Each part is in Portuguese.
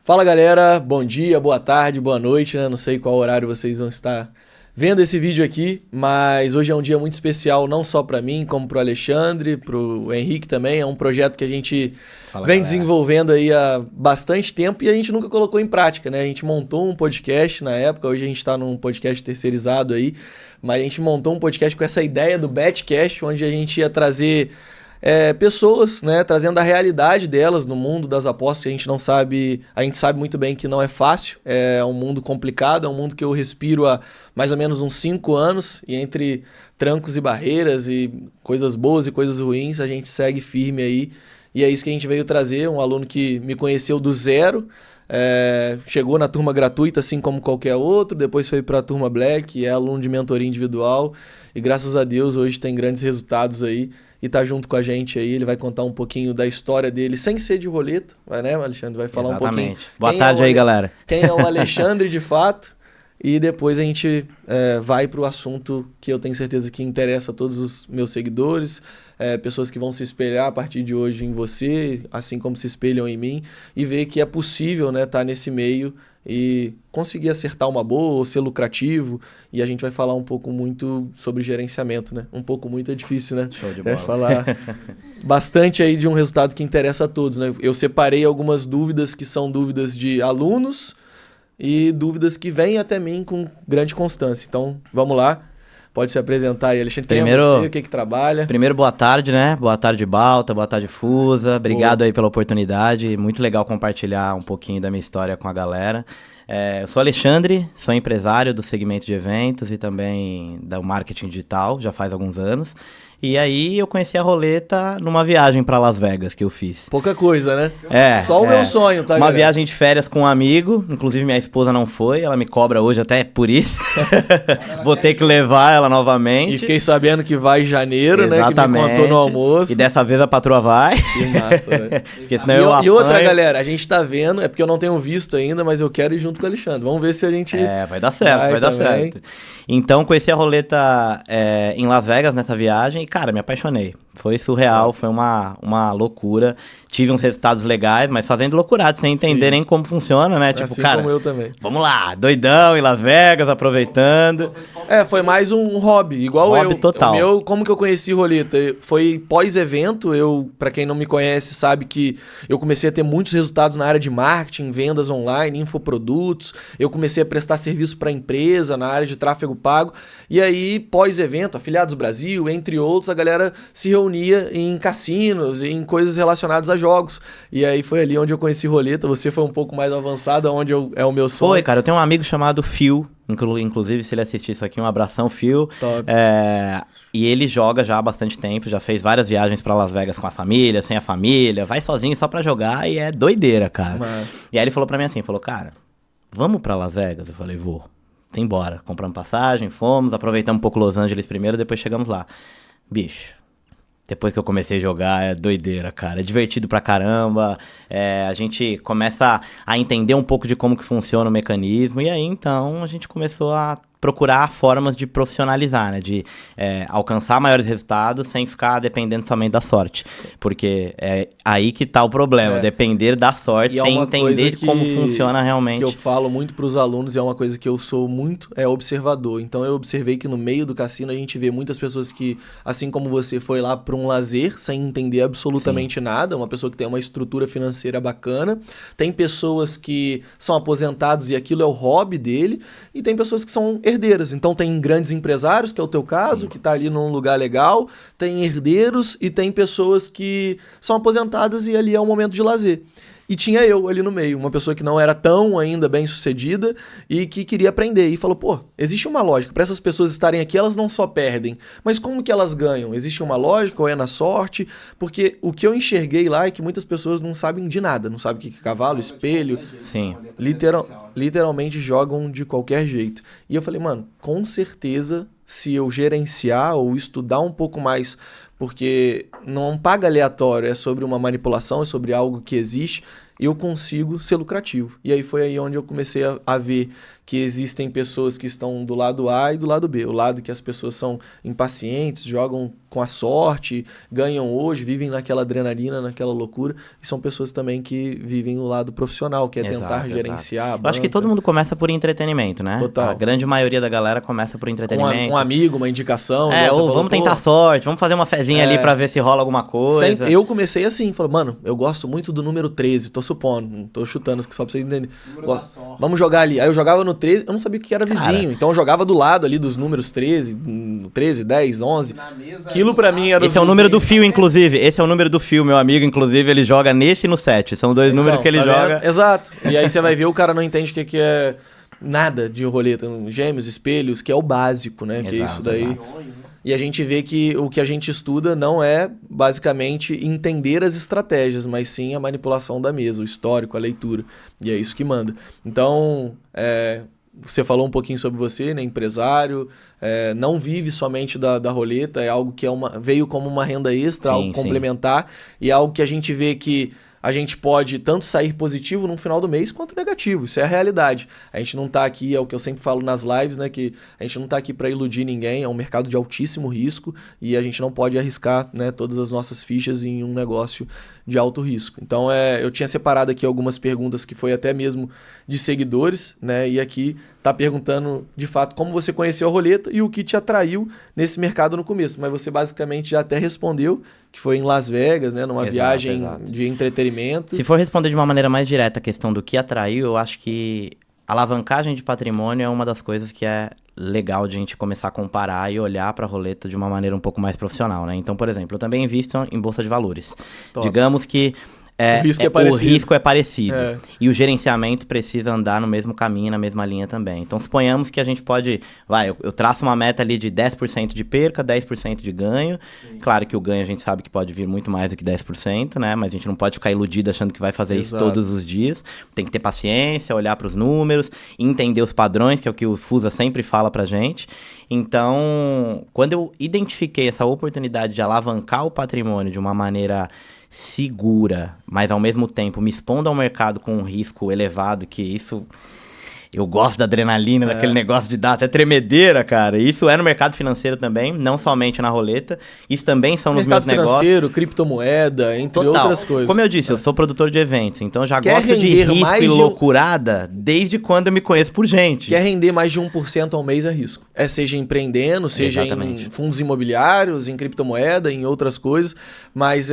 Fala galera, bom dia, boa tarde, boa noite, né? Não sei qual horário vocês vão estar vendo esse vídeo aqui, mas hoje é um dia muito especial, não só para mim, como para o Alexandre, para o Henrique também. É um projeto que a gente vem desenvolvendo aí há bastante tempo e a gente nunca colocou em prática, né? A gente montou um podcast na época, hoje a gente está num podcast terceirizado aí, mas a gente montou um podcast com essa ideia do Betcast, onde a gente ia trazer pessoas, né, trazendo a realidade delas no mundo das apostas. Que a gente sabe muito bem que não é fácil, é um mundo complicado, é um mundo que eu respiro há mais ou menos uns 5 anos, e entre trancos e barreiras e coisas boas e coisas ruins, a gente segue firme aí, e é isso que a gente veio trazer, um aluno que me conheceu do zero, chegou na turma gratuita assim como qualquer outro, depois foi para a turma Black, é aluno de mentoria individual, e graças a Deus hoje tem grandes resultados aí, e tá junto com a gente aí. Ele vai contar um pouquinho da história dele, sem ser de roleta, né, Alexandre? Vai falar um pouquinho. Boa tarde aí, galera. Quem é o Alexandre de fato, e depois a gente vai pro assunto que eu tenho certeza que interessa a todos os meus seguidores, pessoas que vão se espelhar a partir de hoje em você, assim como se espelham em mim, e ver que é possível, né, tá nesse meio e conseguir acertar uma boa ou ser lucrativo. E a gente vai falar um pouco muito sobre gerenciamento, né? Um pouco muito é difícil, né? Show de bola. Falar bastante aí de um resultado que interessa a todos, né? Eu separei algumas dúvidas que são dúvidas de alunos e dúvidas que vêm até mim com grande constância. Então, vamos lá. Pode se apresentar aí, Alexandre. Primeiro, quem é você, o que trabalha? Primeiro, boa tarde, né? Boa tarde, Balta, boa tarde, Fusa. Obrigado aí pela oportunidade. Muito legal compartilhar um pouquinho da minha história com a galera. Eu sou Alexandre, sou empresário do segmento de eventos e também do marketing digital, já faz alguns anos. E aí eu conheci a roleta numa viagem pra Las Vegas que eu fiz. Pouca coisa, né? Só o meu sonho, tá, Uma galera? viagem de férias com um amigo, inclusive minha esposa não foi, ela me cobra hoje até por isso. Vou ter que levar ela novamente. E fiquei sabendo que vai em janeiro, exatamente, né? Que me contou no almoço. E dessa vez a patroa vai. Que massa, velho. Porque senão e outra, galera, a gente tá vendo, é porque eu não tenho visto ainda, mas eu quero ir junto com o Alexandre. Vamos ver se a gente... vai dar certo, vai dar certo. Então, conheci a roleta em Las Vegas nessa viagem e, cara, me apaixonei. Foi surreal, foi uma loucura. Tive uns resultados legais, mas fazendo loucurado, sem entender nem como funciona, né? Tipo, assim cara, como eu também. Vamos lá, doidão em Las Vegas, aproveitando. Foi mais um hobby, igual hobby total. Como que eu conheci roleta? Foi pós-evento, pra quem não me conhece, sabe que eu comecei a ter muitos resultados na área de marketing, vendas online, infoprodutos. Eu comecei a prestar serviço para empresa na área de tráfego pago. E aí, pós-evento, Afiliados Brasil, entre outros, a galera se reunia em cassinos, em coisas relacionadas a jogos. E aí foi ali onde eu conheci roleta. Você foi um pouco mais avançado, onde é o meu sonho. Foi, cara. Eu tenho um amigo chamado Phil, inclusive se ele assistir isso aqui, um abração, Phil. Top. E ele joga já há bastante tempo, já fez várias viagens pra Las Vegas com a família, sem a família, vai sozinho só pra jogar e é doideira, cara. E aí ele falou pra mim assim, cara, vamos pra Las Vegas? Eu falei, vou. Embora. Compramos passagem, fomos, aproveitamos um pouco Los Angeles primeiro, depois chegamos lá. Bicho, depois que eu comecei a jogar, é doideira, cara. É divertido pra caramba. A gente começa a entender um pouco de como que funciona o mecanismo. E aí, então, a gente começou a procurar formas de profissionalizar, né? De alcançar maiores resultados sem ficar dependendo somente da sorte. Porque é aí que tá o problema. Depender da sorte sem entender como funciona realmente. Que eu falo muito pros alunos e é uma coisa que eu sou muito observador. Então eu observei que no meio do cassino a gente vê muitas pessoas que, assim como você, foi lá para um lazer sem entender absolutamente nada. Uma pessoa que tem uma estrutura financeira bacana. Tem pessoas que são aposentados e aquilo é o hobby dele. E tem pessoas que são herdeiras. Então tem grandes empresários, que é o teu caso, que tá ali num lugar legal, tem herdeiros e tem pessoas que são aposentadas e ali é um momento de lazer. E tinha eu ali no meio, uma pessoa que não era tão ainda bem sucedida e que queria aprender. E falou, existe uma lógica. Para essas pessoas estarem aqui, elas não só perdem, mas como que elas ganham? Existe uma lógica ou é na sorte? Porque o que eu enxerguei lá é que muitas pessoas não sabem de nada. Não sabem o que é cavalo, espelho. Sim. Literalmente jogam de qualquer jeito. E eu falei, mano, com certeza, se eu gerenciar ou estudar um pouco mais, porque não paga aleatório, é sobre uma manipulação, é sobre algo que existe, eu consigo ser lucrativo. E aí foi aí onde eu comecei a ver que existem pessoas que estão do lado A e do lado B. O lado que as pessoas são impacientes, jogam com a sorte, ganham hoje, vivem naquela adrenalina, naquela loucura, e são pessoas também que vivem o lado profissional, que é tentar gerenciar a banca. Eu acho que todo mundo começa por entretenimento, né? Total. A grande maioria da galera começa por entretenimento. Um amigo, uma indicação. Ou vamos tentar sorte, vamos fazer uma fezinha ali pra ver se rola alguma coisa. Eu comecei assim, falei, mano, eu gosto muito do número 13, tô supondo, não tô chutando, só pra vocês entenderem. Vamos jogar ali. Aí eu jogava no 13, eu não sabia o que era vizinho, então eu jogava do lado ali dos números 13, 10, 11. Na mesa, aquilo pra mim era... Esse é o número do fio, inclusive. Esse é o número do fio, meu amigo, inclusive, ele joga nesse e no 7. São dois números que ele joga. Exato. E aí você vai ver, o cara não entende o que é nada de roleta. Gêmeos, espelhos, que é o básico, né? Que é isso daí. E a gente vê que o que a gente estuda não é, basicamente, entender as estratégias, mas sim a manipulação da mesa, o histórico, a leitura. E é isso que manda. Então, você falou um pouquinho sobre você, né? Empresário, não vive somente da roleta, é algo que veio como uma renda extra, algo complementar, e é algo que a gente vê que a gente pode tanto sair positivo no final do mês quanto negativo. Isso é a realidade. A gente não tá aqui, é o que eu sempre falo nas lives, né? Que a gente não tá aqui para iludir ninguém. É um mercado de altíssimo risco e a gente não pode arriscar, né, todas as nossas fichas em um negócio de alto risco. Então, eu tinha separado aqui algumas perguntas que foi até mesmo de seguidores, né? E aqui tá perguntando, de fato, como você conheceu a roleta e o que te atraiu nesse mercado no começo. Mas você basicamente já até respondeu, que foi em Las Vegas, né? Numa viagem de entretenimento. Se for responder de uma maneira mais direta a questão do que atraiu, eu acho que alavancagem de patrimônio é uma das coisas que é legal de a gente começar a comparar e olhar para a roleta de uma maneira um pouco mais profissional, né? Então, por exemplo, eu também invisto em bolsa de valores. Top. Digamos que o risco é parecido. E o gerenciamento precisa andar no mesmo caminho, na mesma linha também. Então, suponhamos que a gente pode... eu traço uma meta ali de 10% de perca, 10% de ganho. Sim. Claro que o ganho a gente sabe que pode vir muito mais do que 10%, né? Mas a gente não pode ficar iludido achando que vai fazer isso todos os dias. Tem que ter paciência, olhar para os números, entender os padrões, que é o que o Fusa sempre fala pra gente. Então, quando eu identifiquei essa oportunidade de alavancar o patrimônio de uma maneira segura, mas ao mesmo tempo me expondo ao mercado com um risco elevado, que isso... Eu gosto da adrenalina, daquele negócio de dar até tremedeira, cara. Isso é no mercado financeiro também, não somente na roleta. Isso também são nos meus negócios. Mercado financeiro, criptomoeda, entre outras coisas. Como eu disse, eu sou produtor de eventos, então eu já gosto de risco e loucurada desde quando eu me conheço por gente. Quer render mais de 1% ao mês é risco. Seja empreendendo, seja em fundos imobiliários, em criptomoeda, em outras coisas. Mas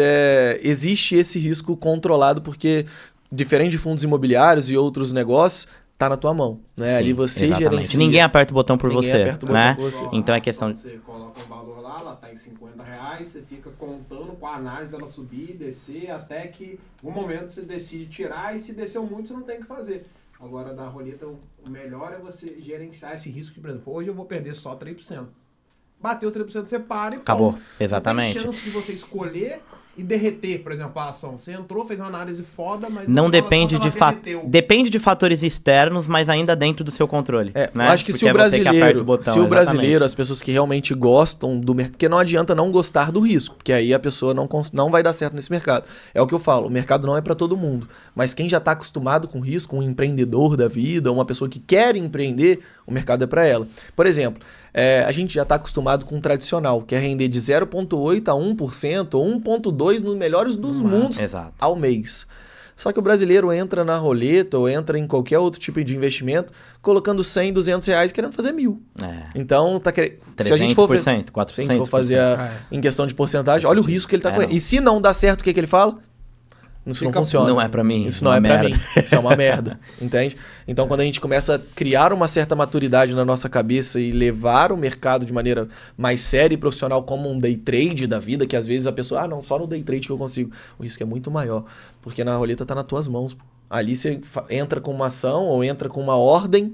existe esse risco controlado porque, diferente de fundos imobiliários e outros negócios, tá na tua mão, né? Sim, ali você gerencia. Ninguém aperta o botão por você, né? Então é questão de... Você coloca um valor lá, ela tá em R$50, você fica contando com a análise dela subir, descer, até que um momento você decide tirar e se desceu muito, você não tem o que fazer. Agora, da roleta, o melhor é você gerenciar esse risco de, por exemplo, hoje eu vou perder só 3%. Bateu 3%, você para e acabou. Exatamente. Não tem chance de você escolher e derreter, por exemplo, a ação. Você entrou, fez uma análise foda, mas... Não depende de depende de fatores externos, mas ainda dentro do seu controle. Né? Acho que se o brasileiro, as pessoas que realmente gostam do mercado... Porque não adianta não gostar do risco, porque aí a pessoa não vai dar certo nesse mercado. É o que eu falo, o mercado não é para todo mundo. Mas quem já está acostumado com risco, um empreendedor da vida, uma pessoa que quer empreender, o mercado é para ela. Por exemplo... a gente já está acostumado com o tradicional, que é render de 0,8% a 1% ou 1,2% nos melhores dos mundos ao mês. Só que o brasileiro entra na roleta ou entra em qualquer outro tipo de investimento colocando 100, 200 reais querendo fazer 1.000. Então, se a gente for, 400%, se a gente for fazer em questão de porcentagem, olha o risco que ele está correndo. E se não dá certo, o que ele fala? Isso não funciona. Não é pra mim. Isso não é pra mim. Isso é uma merda. Entende? Então, quando a gente começa a criar uma certa maturidade na nossa cabeça e levar o mercado de maneira mais séria e profissional, como um day trade da vida, que às vezes a pessoa, não, só no day trade que eu consigo. O risco é muito maior. Porque na roleta tá nas tuas mãos. Ali você entra com uma ação ou entra com uma ordem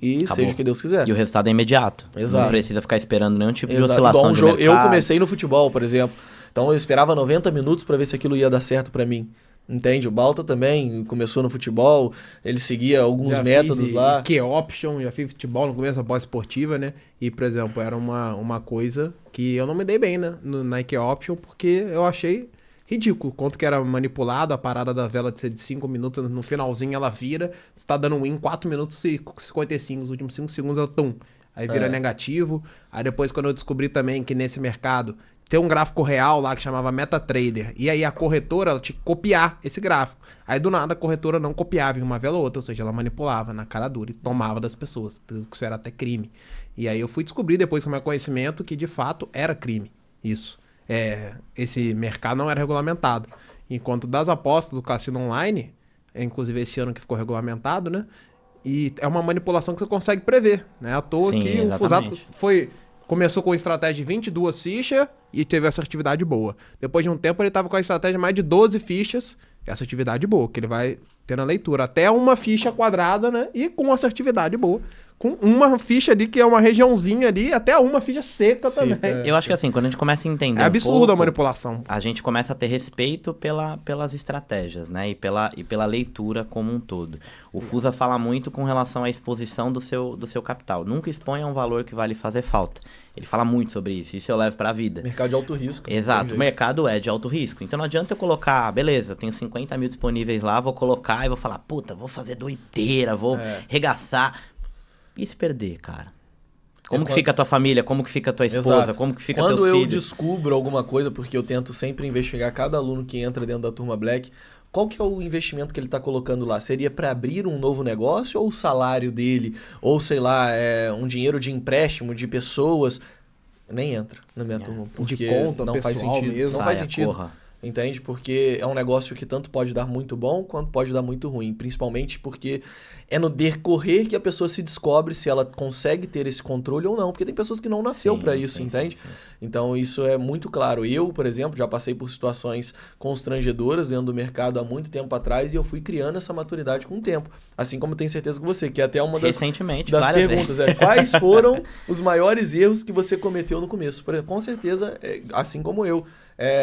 e acabou. Seja o que Deus quiser. E o resultado é imediato. Exato. Não precisa ficar esperando nenhum tipo de oscilação de mercado. Eu comecei no futebol, por exemplo. Então eu esperava 90 minutos para ver se aquilo ia dar certo para mim. Entende? O Balta também começou no futebol, ele seguia alguns métodos lá. Que option, já fiz futebol no começo, a pós-esportiva, né? E, por exemplo, era uma coisa que eu não me dei bem, né? Na IQ Option, porque eu achei ridículo. Quanto que era manipulado, a parada da vela de ser de 5 minutos, no finalzinho ela vira, você tá dando win 4 minutos e 55, os últimos 5 segundos ela aí vira negativo. Aí depois quando eu descobri também que nesse mercado tem um gráfico real lá que chamava MetaTrader, e aí a corretora ela tinha que copiar esse gráfico. Aí do nada a corretora não copiava em uma vela ou outra, ou seja, ela manipulava na cara dura e tomava das pessoas, isso era até crime. E aí eu fui descobrir depois com o meu conhecimento que de fato era crime, isso. Esse mercado não era regulamentado. Enquanto das apostas do cassino online, inclusive esse ano que ficou regulamentado, né? E é uma manipulação que você consegue prever, né? À toa Sim, que exatamente. o Fusato começou com estratégia de 22 fichas e teve assertividade boa. Depois de um tempo ele estava com a estratégia de mais de 12 fichas e assertividade boa, que ele vai ter na leitura. Até uma ficha quadrada, né? E com assertividade boa. Com uma ficha ali, que é uma regiãozinha ali, até uma ficha seca também. Eu acho que assim, quando a gente começa a entender É absurdo a manipulação. A gente começa a ter respeito pelas estratégias, né? E pela leitura como um todo. O Fusa fala muito com relação à exposição do seu capital. Nunca exponha um valor que vai lhe fazer falta. Ele fala muito sobre isso. Isso eu levo pra vida. Mercado de alto risco. Exato. O mercado é de alto risco. Então não adianta eu colocar, beleza, eu tenho 50 mil disponíveis lá, vou colocar e vou falar, puta, vou fazer doideira, vou regaçar. E se perder, cara? Como que fica a tua família? Como que fica a tua esposa? Exato. Como que fica Quando teu filho? Quando eu descubro alguma coisa, porque eu tento sempre investigar cada aluno que entra dentro da turma Black, qual que é o investimento que ele está colocando lá? Seria para abrir um novo negócio ou o salário dele? Ou, sei lá, um dinheiro de empréstimo de pessoas? Nem entra na minha turma, porque de conta, não faz sentido. Mesmo. Não faz sentido. Entende? Porque é um negócio que tanto pode dar muito bom quanto pode dar muito ruim. Principalmente porque é no decorrer que a pessoa se descobre se ela consegue ter esse controle ou não. Porque tem pessoas que não nasceu para isso, entende? Sim. Então isso é muito claro. Eu, por exemplo, já passei por situações constrangedoras dentro do mercado há muito tempo atrás e eu fui criando essa maturidade com o tempo. Assim como eu tenho certeza que você, que é até uma das perguntas. Quais foram os maiores erros que você cometeu no começo? Com certeza, assim como eu.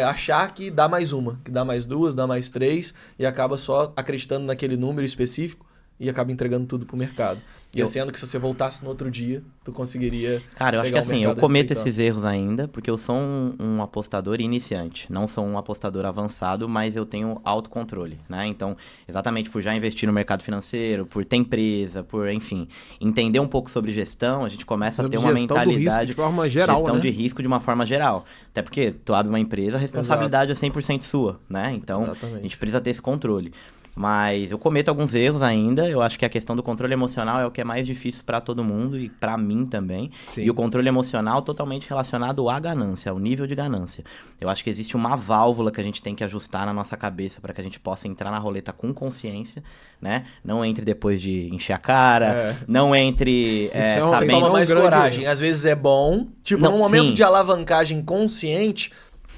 Achar que dá mais uma, que dá mais duas, dá mais três e acaba só acreditando naquele número específico e acaba entregando tudo pro mercado. E sendo que se você voltasse no outro dia, tu conseguiria... Cara, eu acho que assim, eu cometo esses erros ainda, porque eu sou um apostador iniciante. Não sou um apostador avançado, mas eu tenho autocontrole, né? Então, exatamente por já investir no mercado financeiro, por ter empresa, por, enfim, entender um pouco sobre gestão, a gente começa a ter uma mentalidade... de forma geral, gestão né? de risco de uma forma geral. Até porque tu abre uma empresa, a responsabilidade é 100% sua, né? Então, exatamente. A gente precisa ter esse controle. Mas eu cometo alguns erros ainda. Eu acho que a questão do controle emocional é o que é mais difícil para todo mundo e para mim também. Sim. E o controle emocional totalmente relacionado à ganância, ao nível de ganância. Eu acho que existe uma válvula que a gente tem que ajustar na nossa cabeça para que a gente possa entrar na roleta com consciência, né? Não entre depois de encher a cara, não entre sabendo... Toma mais coragem. Às vezes é bom, tipo, num momento de alavancagem consciente...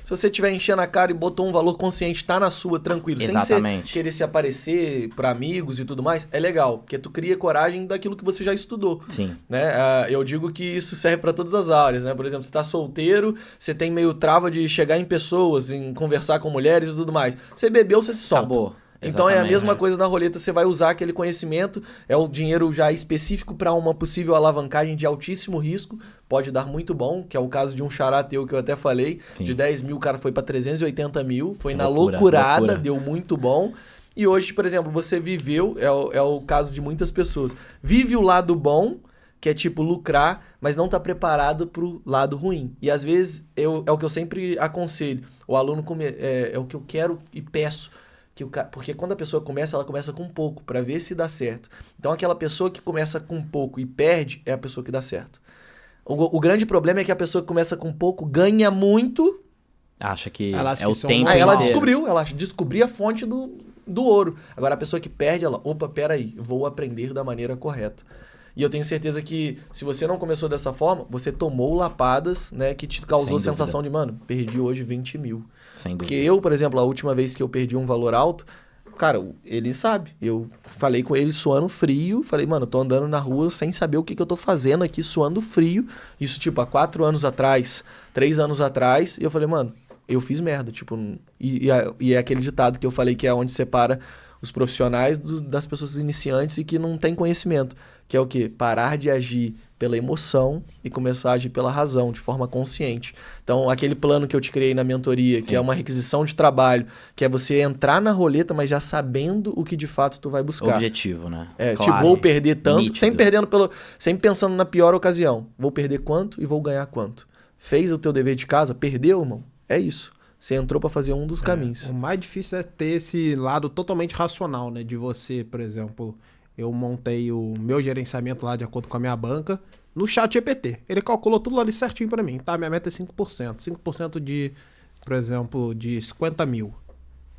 Se você estiver enchendo a cara e botou um valor consciente, tá na sua, tranquilo. Exatamente. Sem querer se aparecer para amigos e tudo mais, é legal. Porque tu cria coragem daquilo que você já estudou. Sim. Né? Eu digo que isso serve para todas as áreas, né? Por exemplo, você tá solteiro, você tem meio trava de chegar em pessoas, em conversar com mulheres e tudo mais. Você bebeu, você se solta. Acabou. Então é a mesma coisa na roleta, você vai usar aquele conhecimento, é o dinheiro já específico para uma possível alavancagem de altíssimo risco, pode dar muito bom, que é o caso de um xará teu que eu até falei, de 10 mil o cara foi para 380 mil, foi na loucurada, deu muito bom. E hoje, por exemplo, você viveu, é o caso de muitas pessoas, vive o lado bom, que é tipo lucrar, mas não tá preparado pro lado ruim. E às vezes é o que eu sempre aconselho, o aluno é o que eu quero e peço, porque quando a pessoa começa, ela começa com pouco, para ver se dá certo. Então aquela pessoa que começa com pouco e perde é a pessoa que dá certo. O grande problema é que a pessoa que começa com pouco ganha muito. Acha que é o tempo. Aí ela descobriu a fonte do ouro. Agora a pessoa que perde, peraí, vou aprender da maneira correta. E eu tenho certeza que se você não começou dessa forma, você tomou lapadas, né, que te causou sensação de, mano, perdi hoje 20 mil. Porque eu, por exemplo, a última vez que eu perdi um valor alto, cara, ele sabe. Eu falei com ele suando frio, falei, mano, eu tô andando na rua sem saber o que eu tô fazendo aqui, suando frio. Isso, tipo, há 4 anos atrás, 3 anos atrás. E eu falei, mano, eu fiz merda, tipo... E é aquele ditado que eu falei que é onde separa os profissionais das pessoas iniciantes e que não tem conhecimento. Que é o quê? Parar de agir pela emoção e começar a agir pela razão, de forma consciente. Então, aquele plano que eu te criei na mentoria, que é uma requisição de trabalho, que é você entrar na roleta, mas já sabendo o que de fato tu vai buscar. Objetivo, né? Tipo, vou perder tanto, sempre pensando na pior ocasião. Vou perder quanto e vou ganhar quanto. Fez o teu dever de casa, perdeu, irmão? É isso. Você entrou para fazer um dos caminhos. O mais difícil é ter esse lado totalmente racional, né? De você, por exemplo, eu montei o meu gerenciamento lá de acordo com a minha banca no ChatGPT. Ele calculou tudo ali certinho para mim, tá? Minha meta é 5%. 5% de, por exemplo, de 50 mil.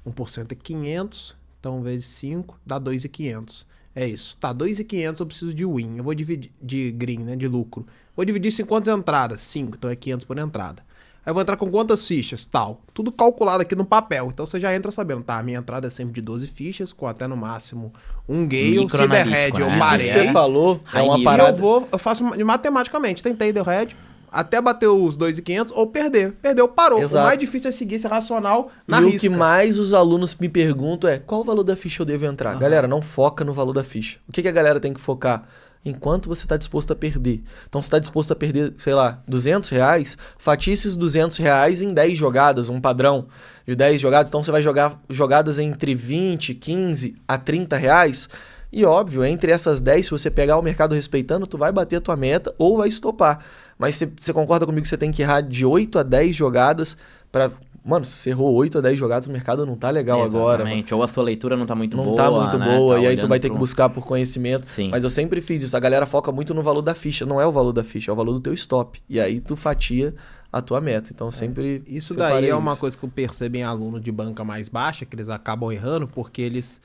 1% é 500, então vezes 5 dá 2.500. É isso. Tá, 2.500 eu preciso de win. Eu vou dividir de green, né? De lucro. Vou dividir isso em quantas entradas? 5, então é 500 por entrada. Aí eu vou entrar com quantas fichas? Tal. Tudo calculado aqui no papel. Então você já entra sabendo, tá? A minha entrada é sempre de 12 fichas, com até no máximo um gale. Se der red, eu parei. Isso que você falou é uma parada. Eu faço matematicamente. Tentei, deu red, até bater os 2.500 ou perder. Perdeu, parou. Exato. O mais difícil é seguir esse racional na risca. E o que mais os alunos me perguntam é qual o valor da ficha eu devo entrar? Galera, não foca no valor da ficha. O que a galera tem que focar? Enquanto você está disposto a perder. Então, você está disposto a perder, sei lá, R$200, fatia esses R$200 em 10 jogadas, um padrão de 10 jogadas. Então, você vai jogar jogadas entre 20, 15 a R$30. E, óbvio, entre essas 10, se você pegar o mercado respeitando, tu vai bater a tua meta ou vai estopar. Mas você concorda comigo que você tem que errar de 8 a 10 jogadas para... Mano, se você errou 8 a 10 jogadas, o mercado não tá legal agora. Exatamente, ou a sua leitura não tá muito boa. Não tá muito boa, tá e aí tu vai ter que buscar por conhecimento. Sim. Mas eu sempre fiz isso, a galera foca muito no valor da ficha. Não é o valor da ficha, é o valor do teu stop. E aí tu fatia a tua meta. Então sempre Isso daí é uma coisa que eu percebo em aluno de banca mais baixa, que eles acabam errando, porque eles...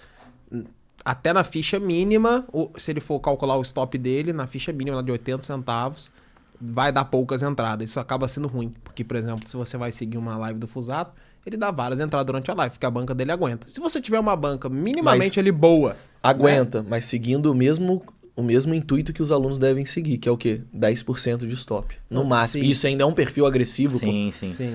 Até na ficha mínima, se ele for calcular o stop dele, na ficha mínima de 80 centavos... vai dar poucas entradas. Isso acaba sendo ruim. Porque, por exemplo, se você vai seguir uma live do Fusato, ele dá várias entradas durante a live, porque a banca dele aguenta. Se você tiver uma banca minimamente ele boa... Aguenta, né? Mas seguindo o mesmo intuito que os alunos devem seguir, que é o quê? 10% de stop. No máximo. Sim. Isso ainda é um perfil agressivo. Sim.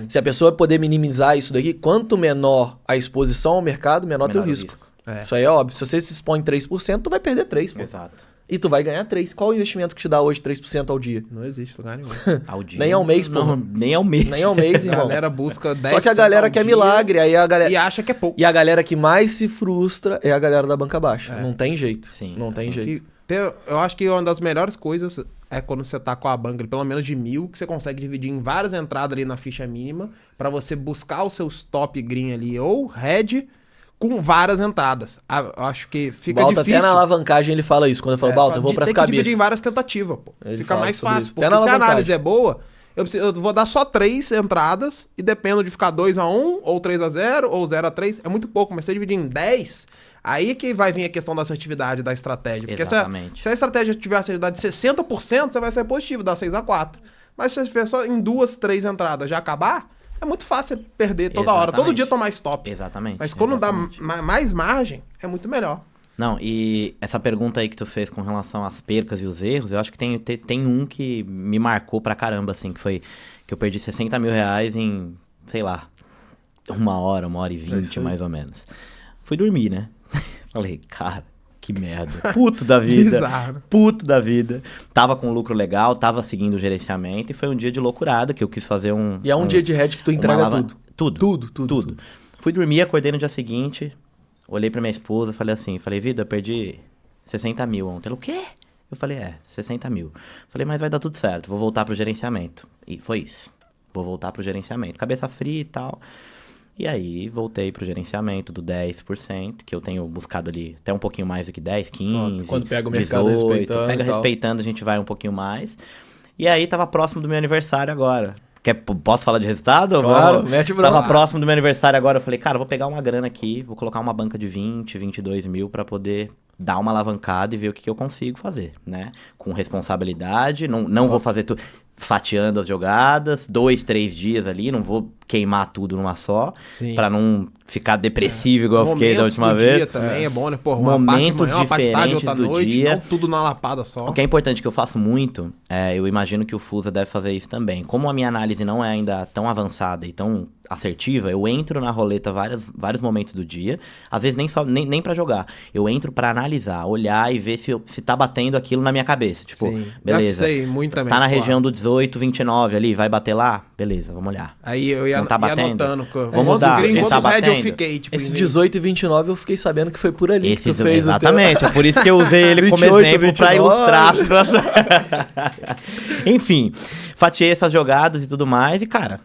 Se a pessoa poder minimizar isso daqui, quanto menor a exposição ao mercado, menor teu risco. Isso aí é óbvio. Se você se expõe 3%, tu vai perder 3%. Exato. E tu vai ganhar 3. Qual o investimento que te dá hoje 3% ao dia? Não existe lugar nenhum. Ao dia? Nem ao mês, pô. Nem ao mês. Nem ao mês, irmão. A galera busca 10%. Só que a galera quer milagre. Aí a galera... E acha que é pouco. E a galera que mais se frustra é a galera da banca baixa. Não tem jeito. Sim. Não tem jeito. Eu acho que uma das melhores coisas é quando você tá com a banca, pelo menos de 1.000, que você consegue dividir em várias entradas ali na ficha mínima, pra você buscar o seu stop green ali, ou red... com várias entradas. Eu acho que fica Balta, difícil. Até na alavancagem ele fala isso. Quando eu falo, Balta, eu vou pras cabeças. Tem que dividir em várias tentativas, pô. Ele fica mais fácil. Isso. Porque se a análise é boa, eu vou dar só 3 entradas e dependo de ficar 2-1, ou 3-0, ou 0-3. É muito pouco, mas se eu dividir em 10, aí é que vai vir a questão da assertividade da estratégia. Porque se a estratégia tiver assertividade de 60%, você vai ser positivo, dá 6-4. Mas se você tiver só em 2, 3 entradas já acabar... É muito fácil perder toda hora. Todo dia tomar stop. Exatamente. Mas quando dá mais margem, é muito melhor. Não, e essa pergunta aí que tu fez com relação às percas e os erros, eu acho que tem um que me marcou pra caramba, assim, que foi que eu perdi 60 mil reais em, sei lá, 1 hora, 1h20, mais ou menos. Fui dormir, né? Falei, cara... Que merda. Puto da vida. Bizarro. Puto da vida. Tava com lucro legal, tava seguindo o gerenciamento e foi um dia de loucurada que eu quis fazer um... E é um dia de red que tu entrega tudo. Fui dormir, acordei no dia seguinte, olhei pra minha esposa, falei, vida, eu perdi 60 mil ontem. Ela, o quê? Eu falei, 60 mil. Falei, mas vai dar tudo certo, vou voltar pro gerenciamento. E foi isso. Vou voltar pro gerenciamento. Cabeça fria e tal... E aí, voltei pro gerenciamento do 10%, que eu tenho buscado ali até um pouquinho mais do que 10, 15, quando pega o mercado 18, respeitando. Pega respeitando, a gente vai um pouquinho mais. E aí, tava próximo do meu aniversário agora. Posso falar de resultado? Claro, mete bronca. Tava próximo do meu aniversário agora, eu falei, cara, vou pegar uma grana aqui, vou colocar uma banca de 20, 22 mil pra poder dar uma alavancada e ver o que eu consigo fazer, né? Com responsabilidade, não vou fazer tudo... Fatiando as jogadas, 2, 3 dias ali, não vou queimar tudo numa só, pra não ficar depressivo igual eu fiquei da última vez. Dia também é bom, né? Pô, uma momentos parte de manhã, uma parte de tarde, diferentes outra do noite, dia. não tudo na lapada só. O que é importante que eu faço muito, eu imagino que o Fusa deve fazer isso também. Como a minha análise não é ainda tão avançada e tão assertiva, eu entro na roleta vários momentos do dia, às vezes nem pra jogar. Eu entro pra analisar, olhar e ver se tá batendo aquilo na minha cabeça. Tipo, Sim. beleza. Já fiz muito também, tá na porra. região do 18, 29 ali, vai bater lá? Beleza, vamos olhar. Aí eu ia, Não tá ia batendo? anotando. Vamos mudar. Quantos Tá red eu batendo? fiquei, tipo, Esse em- 18 e 29 eu fiquei sabendo que foi por ali que tu fez Exatamente, é por isso que eu usei ele como 28, exemplo pra 29. ilustrar a situação. Enfim, fatiei essas jogadas e tudo mais e, cara,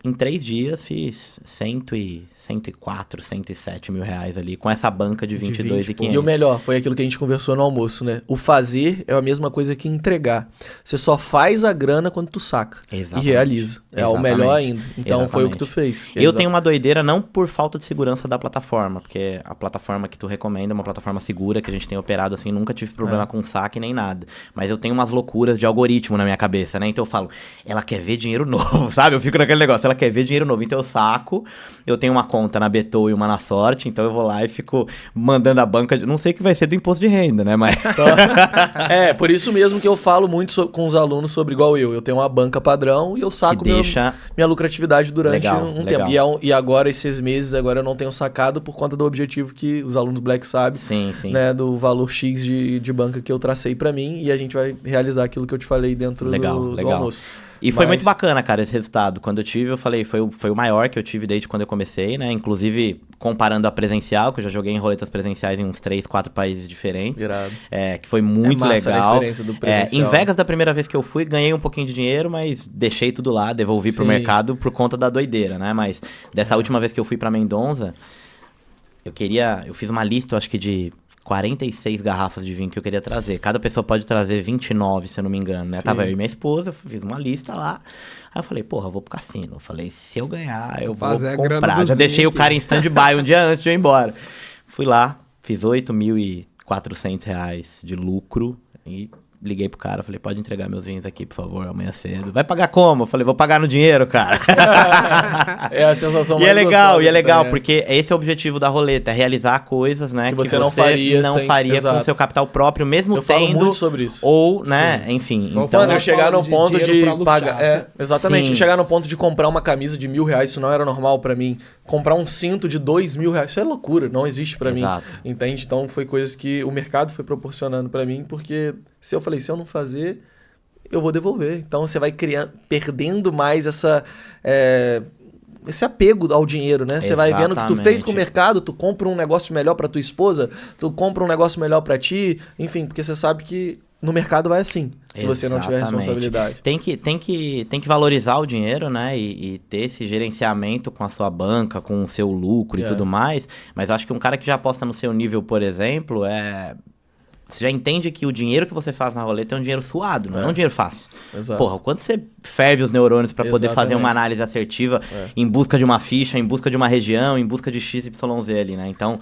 em 3 dias fiz 104, 107 mil reais ali, com essa banca de 22.500. E o melhor, foi aquilo que a gente conversou no almoço, né? O fazer é a mesma coisa que entregar. Você só faz a grana quando tu saca. Exatamente. E realiza. É o Exatamente. melhor ainda. Então foi o que tu fez. Eu tenho uma doideira não por falta de segurança da plataforma, porque a plataforma que tu recomenda é uma plataforma segura, que a gente tem operado assim, nunca tive problema com saque nem nada. Mas eu tenho umas loucuras de algoritmo na minha cabeça, né? Então eu falo, ela quer ver dinheiro novo, sabe? Eu fico naquele negócio, ela quer ver dinheiro novo. Então eu saco, eu tenho uma conta na Betou e uma na Sorte, então eu vou lá e fico mandando a banca, não sei o que vai ser do imposto de renda, né? Mas... É, por isso mesmo que eu falo muito com os alunos sobre igual eu. Eu tenho uma banca padrão e eu saco Que deixa- minha lucratividade durante Legal, um legal. tempo. E agora, esses meses, agora eu não tenho sacado por conta do objetivo que os alunos Black sabem, Sim, sim. né? Do valor X de banca que eu tracei pra mim e a gente vai realizar aquilo que eu te falei dentro do Legal. almoço. E foi Mas- muito bacana, cara, esse resultado. Quando eu tive, eu falei, foi o maior que eu tive desde quando eu comecei, né? Inclusive, comparando a presencial, que eu já joguei em roletas presenciais em uns 3, 4 países diferentes. Irado. Que foi muito massa a legal. experiência do presencial. Em Vegas, da primeira vez que eu fui, ganhei um pouquinho de dinheiro, mas deixei tudo lá, devolvi pro Sim. mercado por conta da doideira, né? Mas dessa última vez que eu fui pra Mendonça, eu fiz uma lista, eu acho que de 46 garrafas de vinho que eu queria trazer. Cada pessoa pode trazer 29, se eu não me engano, né? Sim. Tava eu e minha esposa, fiz uma lista lá. Aí eu falei, porra, eu vou pro cassino. Eu falei, se eu ganhar, eu vou Fazer a grana comprar. dos Já deixei o vinhos cara em stand-by um dia antes de eu ir embora. Fui lá, fiz 8.400 reais de lucro e liguei pro cara, falei, pode entregar meus vinhos aqui, por favor, amanhã cedo. Vai pagar como? Eu falei, vou pagar no dinheiro, cara. É a sensação E é mais legal, gostosa também. porque esse é o objetivo da roleta, é realizar coisas, né, Que você não faria sem- com exato. seu capital próprio, mesmo Eu falo tendo, muito sobre isso. ou, né, enfim. Vamos Então, Mano, eu chegar no de ponto dinheiro de pra luxar. pagar. Exatamente. Sim. Chegar no ponto de comprar uma camisa de R$1.000, isso não era normal pra mim. Comprar um cinto de R$2.000, isso é loucura, não existe pra mim. Exato. Entende? Então foi coisas que o mercado foi proporcionando pra mim, porque se eu não fazer, eu vou devolver. Então você vai perdendo mais esse apego ao dinheiro, né? Você vai vendo o que tu fez com o Exatamente. mercado, tu compra um negócio melhor pra tua esposa, tu compra um negócio melhor pra ti, enfim, porque você sabe que no mercado vai assim, se você não tiver Exatamente. responsabilidade. Tem que valorizar o dinheiro, né? E ter esse gerenciamento com a sua banca, com o seu lucro e tudo mais. Mas acho que um cara que já aposta no seu nível, por exemplo, você já entende que o dinheiro que você faz na roleta é um dinheiro suado, não é um dinheiro fácil. Exato. Porra, o quanto você ferve os neurônios pra poder fazer Exatamente. uma análise assertiva em busca de uma ficha, em busca de uma região, em busca de XYZ ali, né? Então,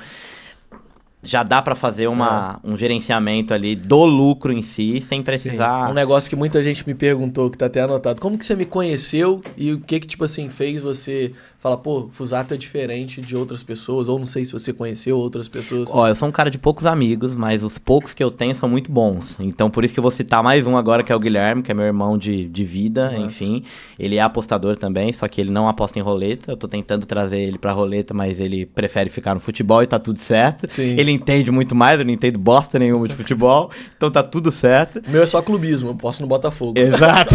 já dá pra fazer um gerenciamento ali do lucro em si, sem precisar... Um negócio que muita gente me perguntou, que tá até anotado. Como que você me conheceu e o que tipo assim, fez você falar, pô, Fusato é diferente de outras pessoas? Ou não sei se você conheceu outras pessoas. Ó, eu sou um cara de poucos amigos, mas os poucos que eu tenho são muito bons. Então, por isso que eu vou citar mais um agora, que é o Guilherme, que é meu irmão de vida, Nossa. enfim. Ele é apostador também, só que ele não aposta em roleta. Eu tô tentando trazer ele pra roleta, mas ele prefere ficar no futebol e tá tudo certo. Sim. Ele entende muito mais, eu não entendo bosta nenhuma de futebol, então tá tudo certo. O meu é só clubismo, eu posso no Botafogo. Exato.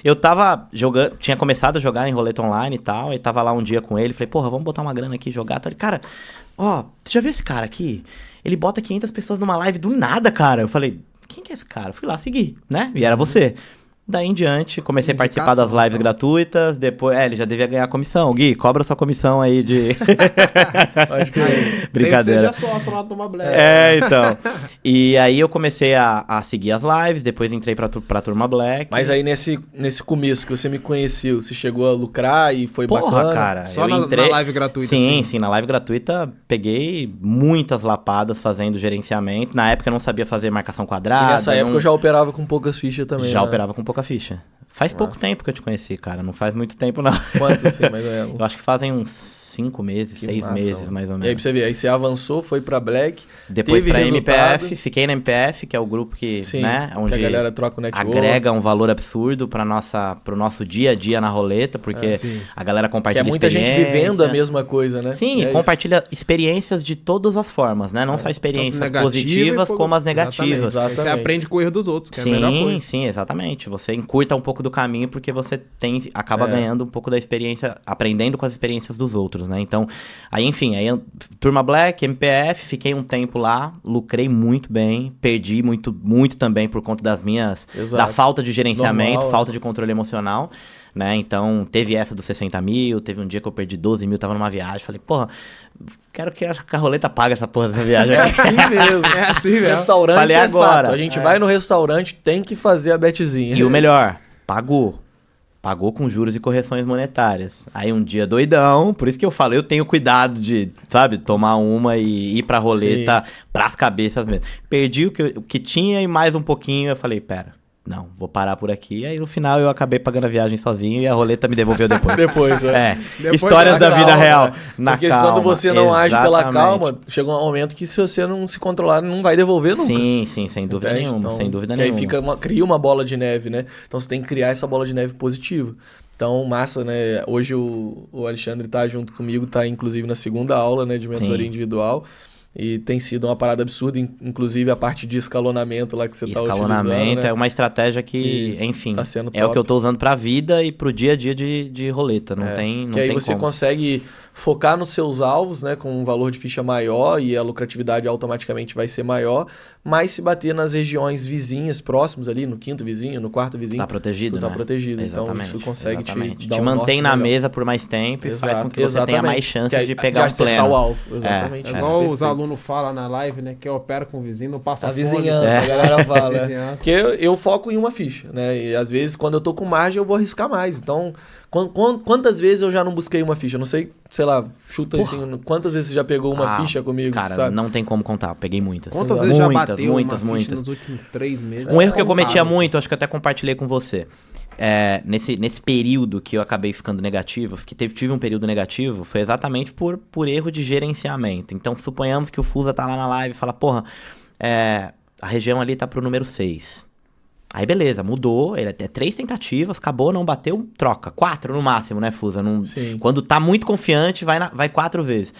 Eu tava jogando, tinha começado a jogar em roleta online e tal, e tava lá um dia com ele, falei, porra, vamos botar uma grana aqui e jogar. Ele, cara, ó, você já viu esse cara aqui? Ele bota 500 pessoas numa live do nada, cara. Eu falei, quem que é esse cara? Fui lá seguir, né? E era você. Daí em diante, comecei a participar das lives então. gratuitas, depois, ele já devia ganhar comissão. Gui, cobra sua comissão aí de... Acho que Brincadeira. Nem que seja sócio lá do Toma Black. Então. E aí eu comecei a seguir as lives, depois entrei pra Turma Black. Mas aí nesse começo que você me conheceu, você chegou a lucrar e foi Porra, bacana? cara, Só eu na entrei... live gratuita, Sim, assim. sim, na live gratuita peguei muitas lapadas fazendo gerenciamento. Na época eu não sabia fazer marcação E quadrada. nessa época não... eu já operava com poucas fichas também. Já né? operava com pouca ficha. Faz pouco tempo que eu te conheci, cara. Não faz muito tempo, não. Quanto assim, mais ou menos? Eu acho que fazem uns 5 meses, Que 6 massa, meses, mano. mais ou E aí menos. pra você ver, aí você avançou, foi pra Black, Depois teve pra resultado. MPF, fiquei na MPF, que é o grupo que, Sim, né, que onde a galera troca o network. agrega um valor absurdo pro nosso dia a dia na roleta, porque sim. a galera Que compartilha é muita gente experiência. vivendo a mesma coisa, né? Sim, E e é compartilha experiências de todas as formas, né? Não só experiências Tanto negativa positivas, e como as negativas. Exatamente. Aí você aprende com o erro dos outros, que é a melhor Sim, coisa. sim, exatamente. Você encurta um pouco do caminho porque você acaba ganhando um pouco da experiência, aprendendo com as experiências dos outros, né? Então, aí enfim, Turma Black, MPF, fiquei um tempo lá, lucrei muito bem, perdi muito, muito também por conta da Exato. falta de gerenciamento, Normal, falta de controle emocional, né? Então, teve essa dos 60 mil, teve um dia que eu perdi 12 mil, tava numa viagem, falei, porra, quero que a roleta pague essa porra dessa viagem. É assim mesmo. É assim mesmo. Restaurante Falei é agora. fato. A gente vai no restaurante, tem que fazer a betezinha. E o melhor, pagou. Pagou com juros e correções monetárias. Aí um dia doidão, por isso que eu falo, eu tenho cuidado de, sabe, tomar uma e ir pra roleta pras cabeças mesmo. Perdi o que tinha e mais um pouquinho, eu falei, pera, não, vou parar por aqui. Aí no final eu acabei pagando a viagem sozinho e a roleta me devolveu depois. Depois, Depois Histórias da vida calma, real. né? Na Porque calma, quando você não age pela exatamente. calma, chega um momento que se você não se controlar, não vai devolver nunca. Sim, sem dúvida Entende? nenhuma, Então, sem dúvida que aí nenhuma. cria uma bola de neve, né? Então você tem que criar essa bola de neve positiva. Então, massa, né? Hoje o Alexandre tá junto comigo, tá inclusive na segunda aula, né, de mentoria Sim. individual. E tem sido uma parada absurda, inclusive a parte de escalonamento lá que você tá utilizando. Escalonamento né? é uma estratégia que, enfim, tá sendo é o top. que eu tô usando pra vida e pro dia a dia de roleta. Não tem que aí tem você como. consegue focar nos seus alvos, né, com um valor de ficha maior e a lucratividade automaticamente vai ser maior, mas se bater nas regiões vizinhas, próximos ali, no quinto vizinho, no quarto vizinho, Tá protegido, tu tá né? protegido. Exatamente, Então isso consegue exatamente. te dar te um mantém norte na melhor. mesa por mais tempo e faz com que você Exatamente. tenha mais chance Que aí- de pegar um acertar pleno. o alvo. Exatamente. É igual os Perfeito. alunos falam na live, né? Que opera com o vizinho, não passa A fome. vizinhança, a galera fala. né? Vizinhança. Porque eu foco em uma ficha, né? E às vezes, quando eu tô com margem, eu vou arriscar mais. Então, quantas vezes eu já não busquei uma ficha? Não sei, sei lá, chuta assim, quantas vezes você já pegou uma ficha comigo? Cara, sabe? não tem como contar. Peguei muitas. Quantas vezes já Muitas, bateu muitas, uma ficha muitas. nos últimos 3 meses? Um erro que eu cometia Contável. muito, acho que eu até compartilhei com você. Nesse período que eu acabei ficando negativo, que tive um período negativo, foi exatamente por erro de gerenciamento. Então, suponhamos que o Fusa tá lá na live e fala, porra, a região ali tá pro número 6. Aí beleza, mudou, ele até 3 tentativas, acabou, não bateu, troca. 4 no máximo, né, Fusa? Sim. Quando tá muito confiante, vai 4 vezes.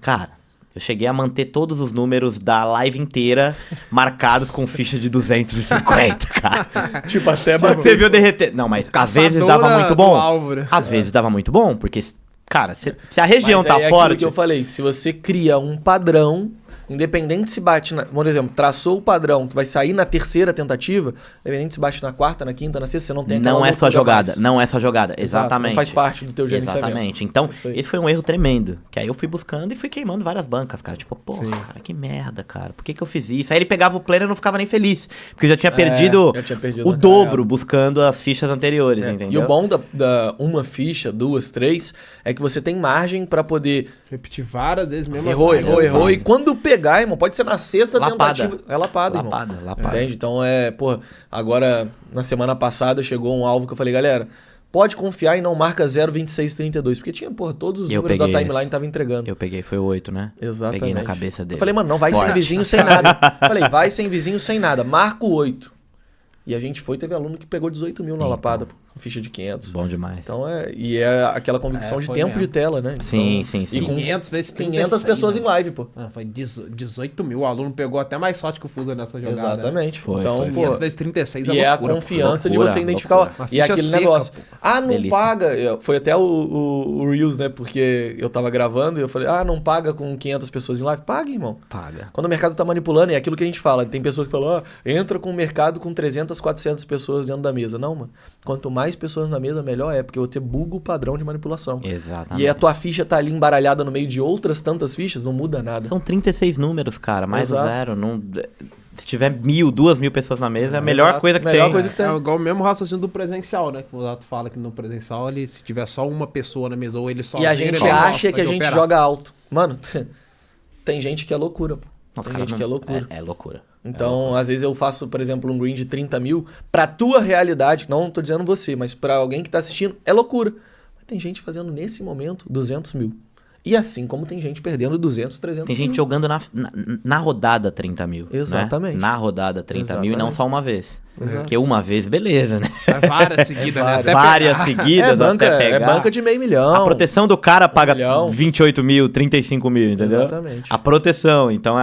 Cara, eu cheguei a manter todos os números da live inteira marcados com ficha de 250, cara. Tipo, até Teve eu derreter. Não, mas às vezes dava Caçadora muito bom. do alvo, né? Às vezes dava muito bom, porque, cara, se a região Mas tá aí é aquilo forte. que eu falei, se você cria um padrão, independente se bate, por exemplo, traçou o padrão que vai sair na terceira tentativa, independente se bate na quarta, na quinta, na sexta, você não tem aquela Não é sua loucura jogada, mais. não é sua jogada, Exato, exatamente. não faz parte do teu gerenciamento. Exatamente. Então, Isso aí. esse foi um erro tremendo. Que aí eu fui buscando e fui queimando várias bancas, cara. Tipo, porra, cara, que merda, cara. Por que eu fiz isso? Aí ele pegava o pleno e eu não ficava nem feliz. Porque eu já tinha perdido já tinha perdido o na dobro carreira. buscando as fichas anteriores, E entendeu? o bom da uma ficha, 2, 3, é que você tem margem pra poder Repetir várias vezes mesmo. errou. Lapada. E quando pegar, irmão, pode ser na sexta Lapada. tentativa. É lapada, irmão. Lapada. Entende? Então agora, na semana passada, chegou um alvo que eu falei, galera, pode confiar e não marca 0,2632. Porque tinha, todos os Eu números da peguei timeline esse. estavam entregando. Eu peguei, foi o 8, né? Exatamente. Peguei na cabeça dele. Eu falei, mano, não vai sem Forte. vizinho, sem nada. Falei, vai sem vizinho, sem nada. Marca o 8. E a gente teve aluno que pegou 18 mil na lapada, com ficha de 500. Bom demais. Então é aquela convicção de foi tempo mesmo. de tela, né? Sim, Então, sim, sim. E com 500 vezes 500 36, pessoas né? em live, pô. Foi 18 mil. O aluno pegou até mais sorte que o Fusa nessa jogada. Exatamente. Foi, então, foi. pô, 500 vezes 36 e é a loucura, confiança de loucura, você identificar. loucura. Uma E é ficha aquele seca, negócio. pô. Não Delícia. paga. Foi até o Reels, né? Porque eu tava gravando e eu falei, não paga com 500 pessoas em live. Paga, irmão. Paga. Quando o mercado tá manipulando, é aquilo que a gente fala. Tem pessoas que falam, entra com o mercado com 300, 400 pessoas dentro da mesa. Não, mano. Quanto mais pessoas na mesa, melhor é, porque você buga o padrão de manipulação. Exatamente. E a tua ficha tá ali embaralhada no meio de outras tantas fichas, não muda nada. São 36 números, cara, mais Exato. o zero. Não... Se tiver 1.000, 2.000 pessoas na mesa, é a melhor Exato. coisa que Melhor tem. coisa que tem. É igual o mesmo raciocínio do presencial, né? Que o Lato fala que no presencial, se tiver só uma pessoa na mesa ou ele só E a gente acha que a gente joga alto. Mano, tem gente que é loucura, pô. Nossa, Tem cara, gente não- que é loucura. É loucura. Então, às vezes eu faço, por exemplo, um green de 30 mil. Pra tua realidade, não tô dizendo você, mas pra alguém que tá assistindo, é loucura. Mas tem gente fazendo nesse momento 200 mil. E assim como tem gente perdendo 200, 300 Tem gente mil. jogando na rodada 30 mil. Exatamente. Né? Na rodada 30 mil e não só uma vez. Exato. Porque uma vez, beleza, né? Várias seguidas, né? Até Várias pegar. seguidas até pegar. É banca de meio milhão. A proteção do cara paga milhão. 28 mil, 35 mil, entendeu? Exatamente. A proteção, então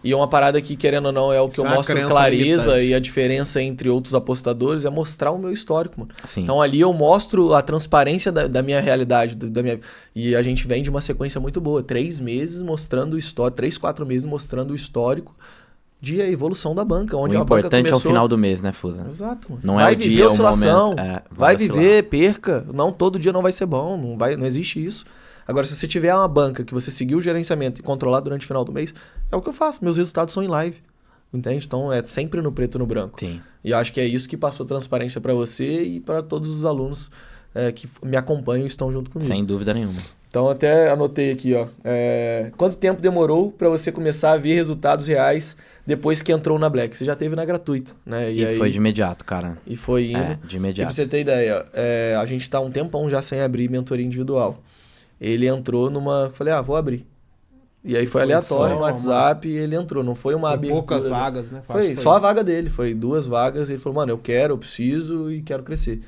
E uma parada que, querendo ou não, é o que Isso eu é uma mostro crença clareza limitante. e a diferença entre outros apostadores é mostrar o meu histórico, mano. Sim. Então ali eu mostro a transparência da minha realidade, e a gente vem de uma sequência muito boa. 3 meses mostrando o histórico, 3, 4 meses mostrando o histórico de evolução da banca. Onde o a banca importante começou... é o final do mês, né, Fusa? Exato. Mano. Não vai é o viver dia, oscilação, o momento. vai vacilar. viver, perca. Não, todo dia não vai ser bom, não existe isso. Agora, se você tiver uma banca que você seguir o gerenciamento e controlar durante o final do mês, é o que eu faço. Meus resultados são em live. Entende? Então é sempre no preto e no branco. Sim. E eu acho que é isso que passou transparência para você e para todos os alunos que me acompanham e estão junto comigo. Sem dúvida nenhuma. Então até anotei aqui, ó. Quanto tempo demorou para você começar a ver resultados reais depois que entrou na Black? Você já teve na gratuita, né? E aí, foi de imediato, cara. E foi indo. De E imediato. pra você ter ideia, a gente tá um tempão já sem abrir mentoria individual. Ele entrou numa... Falei, vou abrir. E aí foi aleatório no WhatsApp e ele entrou. Não foi uma Tem abertura. poucas vagas, né? Foi só a vaga dele. Foi 2 vagas. E ele falou, mano, eu quero, eu preciso e quero crescer.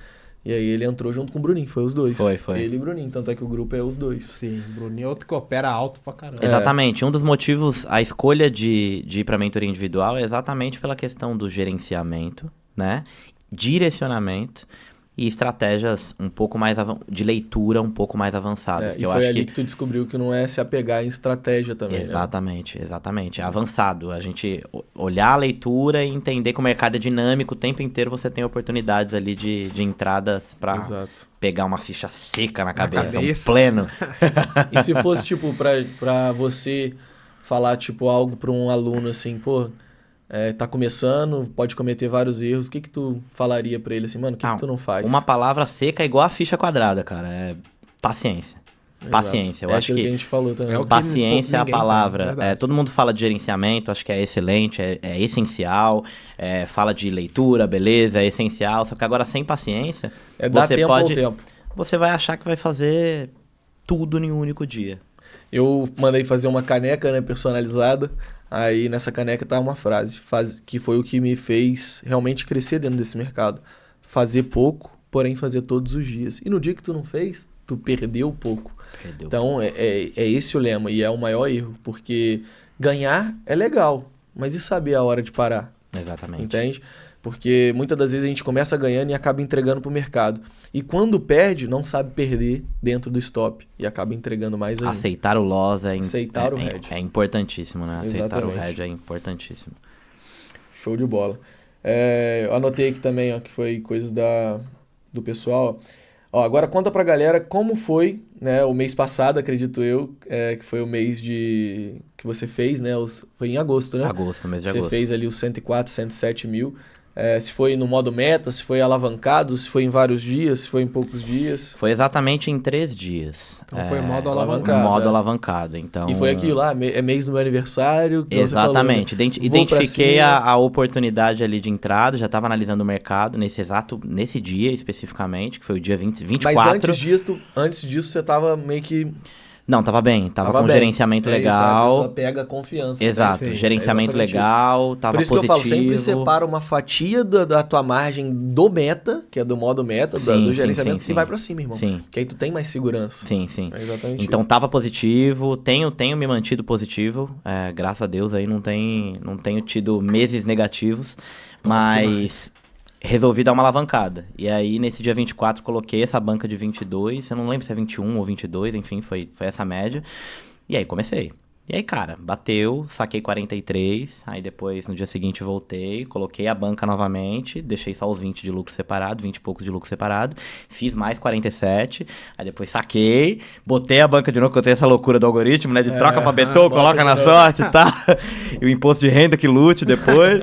E aí ele entrou junto com o Bruninho. Foi os dois. Foi. Ele e o Bruninho. Tanto é que o grupo é os dois. Sim, o Bruninho é outro que opera alto pra caramba. Exatamente. Um dos motivos, a escolha de ir pra mentoria individual é exatamente pela questão do gerenciamento, né? Direcionamento e estratégias um pouco mais de leitura um pouco mais avançadas. E foi ali que tu descobriu que não é se apegar em estratégia também. Exatamente. É avançado. A gente olhar a leitura e entender que o mercado é dinâmico, o tempo inteiro você tem oportunidades ali de entradas pra pegar uma ficha seca na cabeça. Um pleno. E se fosse, tipo, pra você falar, tipo, algo pra um aluno assim, pô... tá começando, pode cometer vários erros. O que tu falaria pra ele assim, mano? O que tu não faz? Uma palavra seca é igual a ficha quadrada, cara. É paciência. Exato. Paciência. Eu acho que a gente falou também. paciência é a palavra. Todo mundo fala de gerenciamento, acho que é excelente, é essencial. Fala de leitura, beleza, é essencial. Só que agora sem paciência, dar tempo ao tempo. Você vai achar que vai fazer tudo em um único dia. Eu mandei fazer uma caneca, né, personalizada. Aí nessa caneca tá uma frase, que foi o que me fez realmente crescer dentro desse mercado. Fazer pouco, porém fazer todos os dias. E no dia que tu não fez, tu perdeu pouco. Então é esse o lema e é o maior erro. Porque ganhar é legal, mas e saber a hora de parar? Exatamente. Entende? Porque muitas das vezes a gente começa ganhando e acaba entregando pro mercado. E quando perde, não sabe perder dentro do stop. E acaba entregando mais ainda. Aceitar o loss Aceitar o hedge. É importantíssimo, né? Aceitar Exatamente. o hedge é importantíssimo. Show de bola. Eu anotei aqui também, ó, que foi coisas do pessoal. Ó, agora conta pra galera como foi, né, o mês passado, acredito eu, que foi o mês que você fez, né? Foi em agosto, né? Mês de agosto. Você fez ali os 104, 107 mil. Se foi no modo meta, se foi alavancado, se foi em vários dias, se foi em poucos dias. Foi exatamente em 3 dias. Então foi modo alavancado. Modo alavancado, então... E foi aquilo lá, é mês do meu aniversário. Exatamente. Falou, né? Identifiquei a oportunidade ali de entrada, já estava analisando o mercado nesse dia especificamente, que foi o dia 24. Mas antes disso você tava meio que... Não, tava bem, tava com gerenciamento legal. Isso, a pessoa pega confiança. Exato, né? gerenciamento legal, tava positivo. Por isso que eu falo, sempre separa uma fatia da tua margem do meta, que é do modo meta, do gerenciamento, e vai pra cima, irmão. Sim. Que aí tu tem mais segurança. Sim. É exatamente então isso. tava positivo, tenho me mantido positivo, graças a Deus aí não tenho tido meses negativos, mas... resolvi dar uma alavancada. E aí, nesse dia 24, coloquei essa banca de 22. Eu não lembro se é 21 ou 22, enfim, foi essa média. E aí, comecei. E aí, cara, bateu, saquei 43. Aí, depois, no dia seguinte, voltei. Coloquei a banca novamente. Deixei só os 20 de lucro separado, 20 e poucos de lucro separado. Fiz mais 47. Aí, depois, saquei. Botei a banca de novo, que eu tenho essa loucura do algoritmo, né? De troca pra Beton, coloca na sorte e tal. E o imposto de renda que lute depois.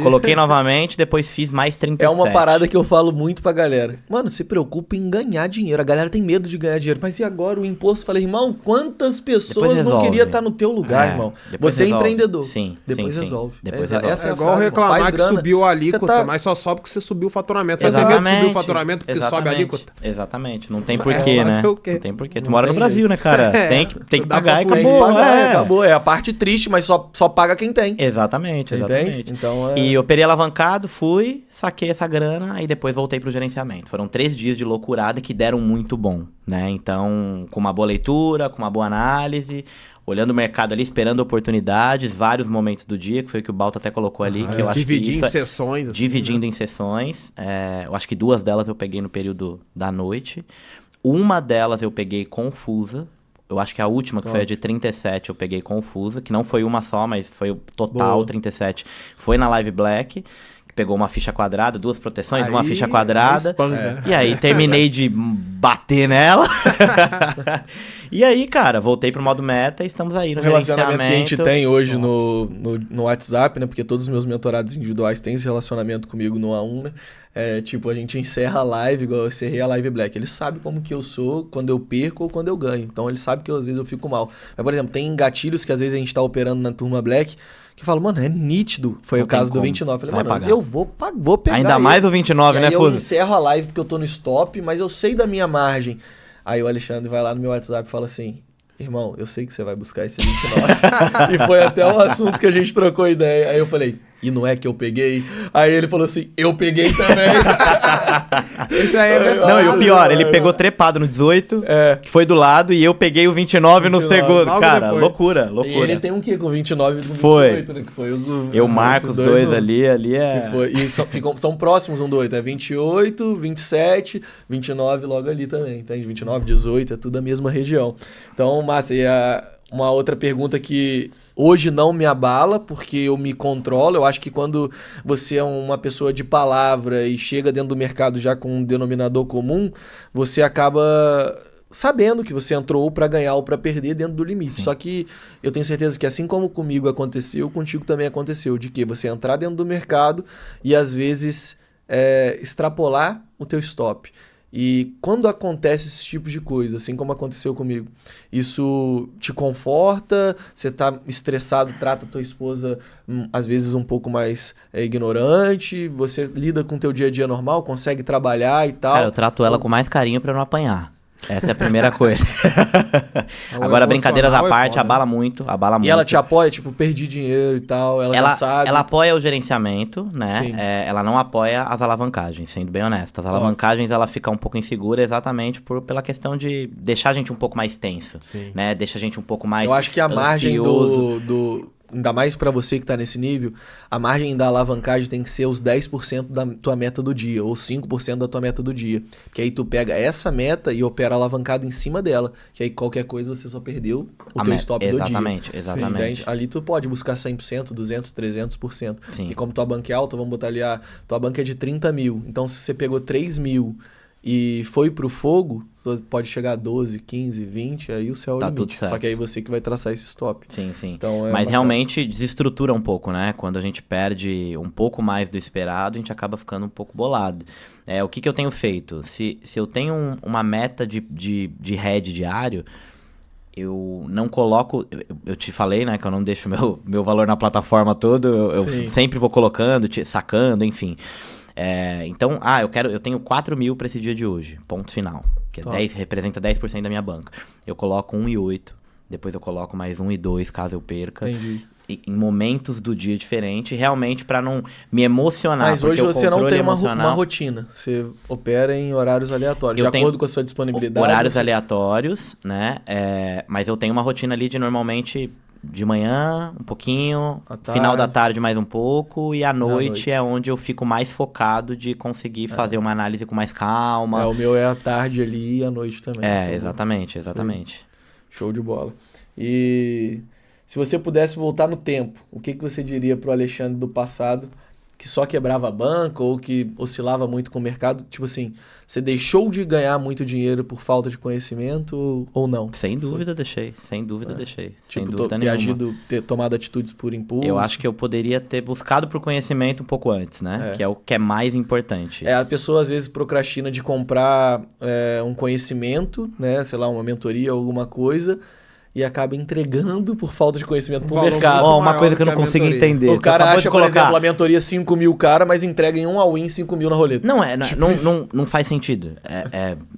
Coloquei novamente, depois fiz mais 37. É uma parada que eu falo muito pra galera. Mano, se preocupa em ganhar dinheiro. A galera tem medo de ganhar dinheiro. Mas e agora o imposto? Falei, irmão, quantas pessoas Deus não queria estar no teu lugar, irmão. Você é empreendedor. Sim. Depois resolve. Depois resolve. Essa é igual reclamar que subiu a alíquota, mas só sobe porque você subiu o faturamento. Você tem medo de subir o faturamento porque sobe a alíquota? Exatamente. Não tem porquê, né? Não tem porquê. Tu mora no Brasil, né, cara? Tem que pagar e acabou. Acabou. É a parte triste, mas só paga quem tem. Exatamente. Então, E operei alavancado, fui, saquei essa grana, aí depois voltei pro gerenciamento. Foram 3 dias de loucurada que deram muito bom, né? Então, com uma boa leitura, com uma boa análise, olhando o mercado ali, esperando oportunidades, vários momentos do dia, que foi o que o Balto até colocou ali, que eu acho que dividir em sessões. Assim, dividindo em sessões. Eu acho que 2 delas eu peguei no período da noite. Uma delas eu peguei confusa. Eu acho que a última, que foi a de 37, eu peguei confusa, que não foi uma só, mas foi o total, 37. Foi na Live Black, que pegou uma ficha quadrada, 2 proteções, uma ficha quadrada. E aí terminei de bater nela. E aí, cara, voltei pro modo meta e estamos aí no relacionamento que a gente tem hoje no WhatsApp, né? Porque todos os meus mentorados individuais têm esse relacionamento comigo no A1, né? Tipo, a gente encerra a live, igual eu encerrei a Live Black. Ele sabe como que eu sou quando eu perco ou quando eu ganho. Então, ele sabe que às vezes eu fico mal. Mas, por exemplo, tem gatilhos que às vezes a gente tá operando na turma Black, que eu falo, mano, é nítido. Foi o caso do 29. Eu falei, mano, pagar. eu vou pegar ainda mais o 29, né, Fuso? Eu encerro a live porque eu tô no stop, mas eu sei da minha margem. Aí o Alexandre vai lá no meu WhatsApp e fala assim, irmão, eu sei que você vai buscar esse 29. E foi até o assunto que a gente trocou ideia. Aí eu falei, e não é que eu peguei? Aí ele falou assim, eu peguei também. Isso aí é verdade. Não, e o pior, ele pegou trepado no 18, que foi do lado, e eu peguei o 29 no segundo. Cara, depois. Loucura. E ele tem um quê com 29 e com 28, foi. Né? Que foi eu marco os dois ali é... Que foi. E são próximos um do outro, é 28, 27, 29 logo ali também, entende? 29, 18, é tudo a mesma região. Então, Márcia, e uma outra pergunta que hoje não me abala, porque eu me controlo. Eu acho que quando você é uma pessoa de palavra e chega dentro do mercado já com um denominador comum, você acaba sabendo que você entrou para ganhar ou para perder dentro do limite. Sim. Só que eu tenho certeza que assim como comigo aconteceu, contigo também aconteceu. De que você entrar dentro do mercado e às vezes extrapolar o teu stop. E quando acontece esse tipo de coisa, assim como aconteceu comigo, isso te conforta? Você tá estressado, trata a tua esposa às vezes um pouco mais ignorante? Você lida com o teu dia a dia normal, consegue trabalhar e tal? Cara, eu trato ela com mais carinho pra não apanhar. Essa é a primeira coisa. Agora, brincadeiras à parte, abala muito. E ela te apoia, tipo, perdi dinheiro e tal, ela já sabe. Ela apoia o gerenciamento, né? Ela não apoia as alavancagens, sendo bem honesto. As alavancagens, ela fica um pouco insegura exatamente pela questão de deixar a gente um pouco mais tenso, né? Deixa a gente um pouco mais Eu acho que a margem ainda mais para você que tá nesse nível, a margem da alavancagem tem que ser os 10% da tua meta do dia, ou 5% da tua meta do dia. Que aí tu pega essa meta e opera alavancado em cima dela. Que aí qualquer coisa você só perdeu o teu stop do dia. Exatamente. Ali tu pode buscar 100%, 200%, 300%. Sim. E como tua banca é alta, vamos botar ali, tua banca é de 30 mil. Então se você pegou 3 mil e foi pro fogo, pode chegar a 12, 15, 20, aí o céu é o limite. Tudo certo. Só que aí você que vai traçar esse stop. Sim. Então, mas realmente desestrutura um pouco, né? Quando a gente perde um pouco mais do esperado, a gente acaba ficando um pouco bolado. O que eu tenho feito? Se eu tenho uma meta de head diário, eu não coloco... Eu te falei, né? Que eu não deixo meu valor na plataforma todo. Eu sempre vou colocando, sacando, enfim. Então, eu tenho 4 mil para esse dia de hoje, ponto final, que representa 10% da minha banca. Eu coloco 1,8, depois eu coloco mais 1,2 caso eu perca. Entendi. Em momentos do dia diferentes, realmente para não me emocionar. Mas hoje você não tem uma rotina, você opera em horários aleatórios, de acordo com a sua disponibilidade. Horários aleatórios, né? Mas eu tenho uma rotina ali de normalmente... De manhã, um pouquinho, final da tarde mais um pouco, e à noite é onde eu fico mais focado de conseguir fazer uma análise com mais calma. O meu é à tarde ali e à noite também. Exatamente. Sim. Show de bola. E se você pudesse voltar no tempo, o que você diria pro Alexandre do passado, que só quebrava a banca ou que oscilava muito com o mercado? Tipo assim, você deixou de ganhar muito dinheiro por falta de conhecimento ou não? Sem dúvida deixei. Tipo, ter tomado atitudes por impulso? Eu acho que eu poderia ter buscado por conhecimento um pouco antes, né? Que é o que é mais importante. A pessoa às vezes procrastina de comprar um conhecimento, né? Sei lá, uma mentoria ou alguma coisa, e acaba entregando por falta de conhecimento pro valor mercado. muito Ó, uma maior coisa que eu do não que a consigo mentoria. entender. O cara acabou acha, de por colocar. exemplo, a mentoria 5 mil cara, mas entrega em um all-in 5 mil na roleta. Não, não faz sentido.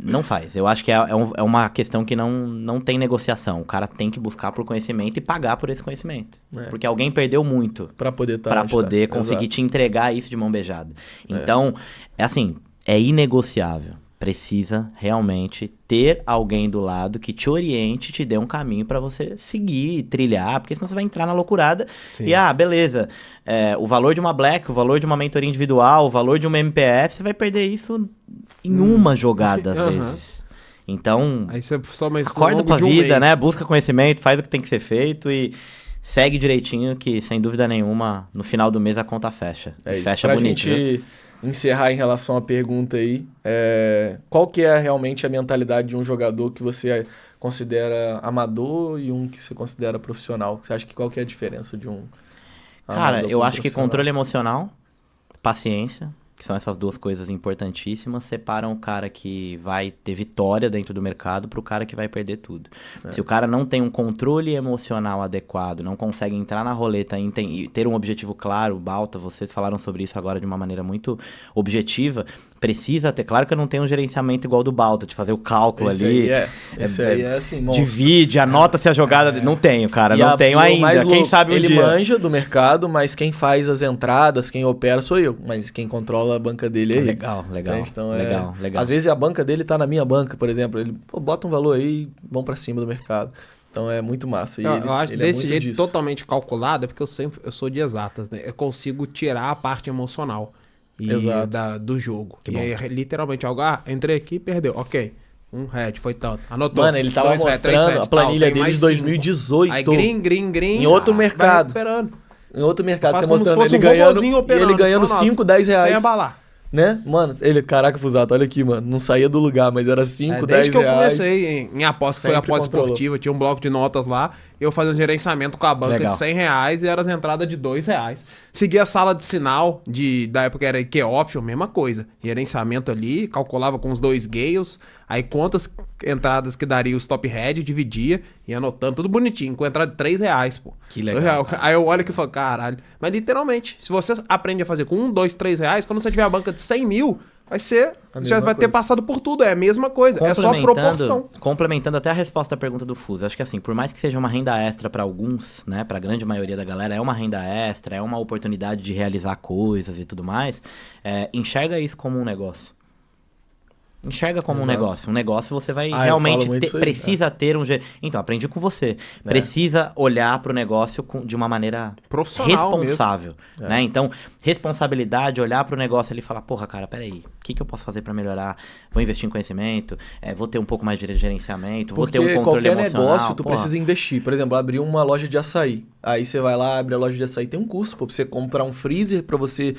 Não faz. Eu acho que é uma questão que não tem negociação. O cara tem que buscar por conhecimento e pagar por esse conhecimento. Porque alguém perdeu muito Pra poder para poder conseguir te entregar isso de mão beijada. Então, é inegociável. Precisa realmente ter alguém do lado que te oriente, te dê um caminho para você seguir, trilhar, porque senão você vai entrar na loucurada. Sim. E, beleza, o valor de uma Black, o valor de uma mentoria individual, o valor de uma MPF, você vai perder isso em uma jogada, às vezes. Então, Aí você somente acorda pra vida, né? Busca conhecimento, faz o que tem que ser feito e segue direitinho que, sem dúvida nenhuma, no final do mês a conta fecha. É isso. Fecha Pra bonito, viu? gente encerrar em relação à pergunta aí, qual que é realmente a mentalidade de um jogador que você considera amador e um que você considera profissional? Você acha que qual que é a diferença de um Cara, amador eu pra um acho que profissional? controle emocional, paciência, que são essas duas coisas importantíssimas, separam o cara que vai ter vitória dentro do mercado pro cara que vai perder tudo. Se o cara não tem um controle emocional adequado, não consegue entrar na roleta e ter um objetivo claro, Balta, vocês falaram sobre isso agora de uma maneira muito objetiva, precisa ter, claro que eu não tenho um gerenciamento igual do Balta, de fazer o cálculo Esse ali, aí é assim, monstro. divide, anota se a jogada... Não tenho, cara, E não tenho e o ainda, mais quem louco, sabe um ele dia. manja do mercado, mas quem faz as entradas, quem opera sou eu. Mas quem controla a banca dele é ele. Legal. Então, legal. Às vezes a banca dele tá na minha banca, por exemplo. Ele bota um valor aí e vão pra cima do mercado. Então é muito massa. E Eu acho ele é desse muito jeito disso. totalmente calculado, é porque eu sou de exatas, né? Eu consigo tirar a parte emocional Exato. do jogo. Que E bom. aí é literalmente algo, entrei aqui e perdeu. Ok. Um head, foi tanto. Anotou. Mano, ele tava 2 head, 3 mostrando head, a planilha tem dele mais de 5. 2018. Aí green. Em outro vai mercado. recuperando. Em outro mercado, Faz você como se mostrando fosse ele um ganhando, robozinho e operando, ele ganhando só nota. 5, 10 reais. Sem abalar. Né? Mano, caraca, Fusato, olha aqui, mano. Não saía do lugar, mas era 5, 10 Desde que eu reais. comecei em aposta, que foi Sempre aposta controlou. esportiva, tinha um bloco de notas lá, eu fazia um gerenciamento com a banca Legal. de 100 reais e eram as entradas de 2 reais. Seguia a sala de sinal, da época era IQ Option, mesma coisa. Gerenciamento ali, calculava com os 2 gales, aí quantas entradas que daria o stop head, dividia, e anotando tudo bonitinho, com entrada de 3 reais, pô. Que legal, R$2. cara. Aí eu olho aqui e falo, caralho. Mas literalmente, se você aprende a fazer com 1, 2, 3 reais, quando você tiver a banca de 100 mil, vai ser... A Já mesma vai ter coisa. passado por tudo, é a mesma coisa. É só proporção. Complementando até a resposta à pergunta do Fuso, acho que assim, por mais que seja uma renda extra para alguns, né, para a grande maioria da galera, é uma renda extra, é uma oportunidade de realizar coisas e tudo mais, enxerga isso como um negócio. Enxerga como Exato. um negócio. Um negócio você vai Eu falo realmente muito isso aí, precisa ter um... Então, aprendi com você. Precisa olhar para o negócio de uma maneira Profissional responsável. Né? Então, responsabilidade, olhar para o negócio ali e falar, porra, cara, peraí, o que eu posso fazer para melhorar? Vou investir em conhecimento, vou ter um pouco mais de gerenciamento, vou ter um controle qualquer emocional. negócio tu porra. precisa investir. Por exemplo, abrir uma loja de açaí. Aí você vai lá, abre a loja de açaí, tem um custo, pô, pra você comprar um freezer, pra você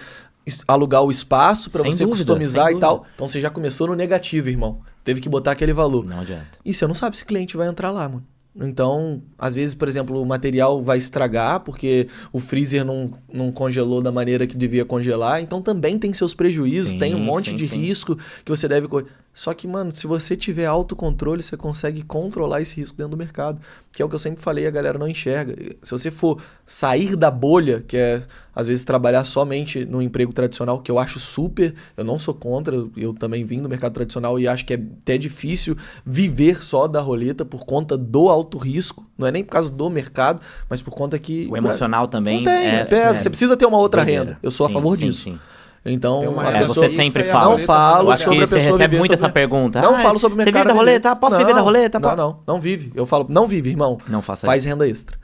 alugar o espaço, pra Sem você dúvida, customizar sem e tal. dúvida. Então você já começou no negativo, irmão. Teve que botar aquele valor. Não adianta. E você não sabe se o cliente vai entrar lá, mano. Então, às vezes, por exemplo, o material vai estragar porque o freezer não congelou da maneira que devia congelar. Então, também tem seus prejuízos, Sim, tem um monte de sim. risco que você deve correr. Só que, mano, se você tiver autocontrole, você consegue controlar esse risco dentro do mercado. Que é o que eu sempre falei, a galera não enxerga. Se você for sair da bolha, que é, às vezes, trabalhar somente no emprego tradicional, que eu acho super, eu não sou contra, eu também vim do mercado tradicional e acho que é até difícil viver só da roleta por conta do alto risco. Não é nem por causa do mercado, mas por conta que... O emocional também não tem, é... você precisa ter uma outra doideira. renda. Eu sou a Sim, favor sim, disso. sim. Então, Tem uma a renda pessoa... Você sempre fixa e a fala. Não roleta falo Eu acho sobre que a você pessoa recebe viver muito sobre- essa pergunta. Não falo sobre o mercado. Você vive da roleta? Posso viver da roleta? Não vive. Eu falo, não vive, irmão. Não faça Faz renda extra.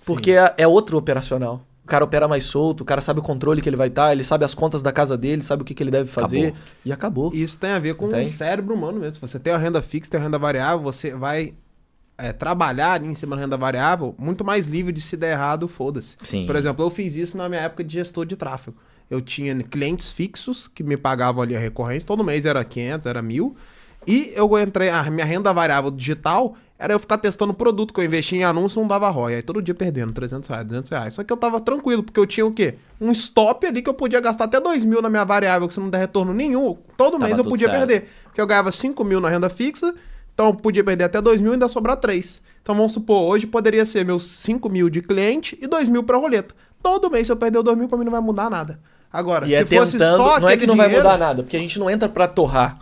Porque é outro operacional. O cara opera mais solto, o cara sabe o controle que ele vai estar, ele sabe as contas da casa dele, sabe o que ele deve fazer. Acabou. E acabou. E isso tem a ver com Tem. o cérebro humano mesmo. Se você tem a renda fixa, tem a renda variável, você vai trabalhar em cima da renda variável muito mais livre de se der errado, foda-se. Sim. Por exemplo, eu fiz isso na minha época de gestor de tráfego. Eu tinha clientes fixos que me pagavam ali a recorrência, todo mês era 500, era 1.000. E eu entrei, a minha renda variável digital era eu ficar testando produto que eu investi em anúncio, não dava ROI. Aí todo dia perdendo 300 reais, 200 reais. Só que eu tava tranquilo, porque eu tinha o quê? Um stop ali que eu podia gastar até 2.000 na minha variável, que se não der retorno nenhum, todo mês eu tudo podia certo. perder. Porque eu ganhava 5.000 na renda fixa, Então, podia perder até 2 mil e ainda sobrar 3. Então, vamos supor, hoje poderia ser meus 5 mil de cliente e 2 mil pra roleta. Todo mês, se eu perder 2 mil, pra mim não vai mudar nada. Agora, se fosse só não é que não dinheiro, vai mudar nada, porque a gente não entra pra torrar.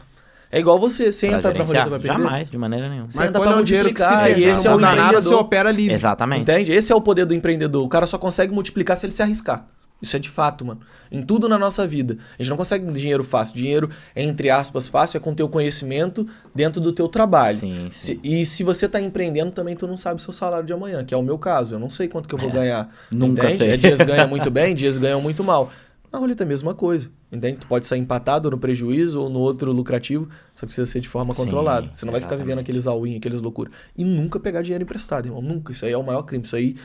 É igual você entra pra roleta pra perder. Jamais, de maneira nenhuma. Você entra pra multiplicar, e esse é o empreendedor. Nada, você opera livre. Exatamente. Entende? Esse é o poder do empreendedor. O cara só consegue multiplicar se ele se arriscar. Isso é de fato, mano. Em tudo na nossa vida. A gente não consegue dinheiro fácil. Dinheiro, entre aspas, fácil é com o teu conhecimento dentro do teu trabalho. Sim. E se você tá empreendendo, também tu não sabe o seu salário de amanhã, que é o meu caso. Eu não sei quanto que eu vou ganhar. Nunca entende? sei. Dias ganham muito bem, dias ganham muito mal. Na roleta é a mesma coisa, entende? Tu pode sair empatado no prejuízo ou no outro lucrativo, só precisa ser de forma controlada. Você não vai ficar vivendo aqueles all-in, aqueles loucuras. E nunca pegar dinheiro emprestado, irmão. Nunca. Isso aí é o maior crime. Isso aí,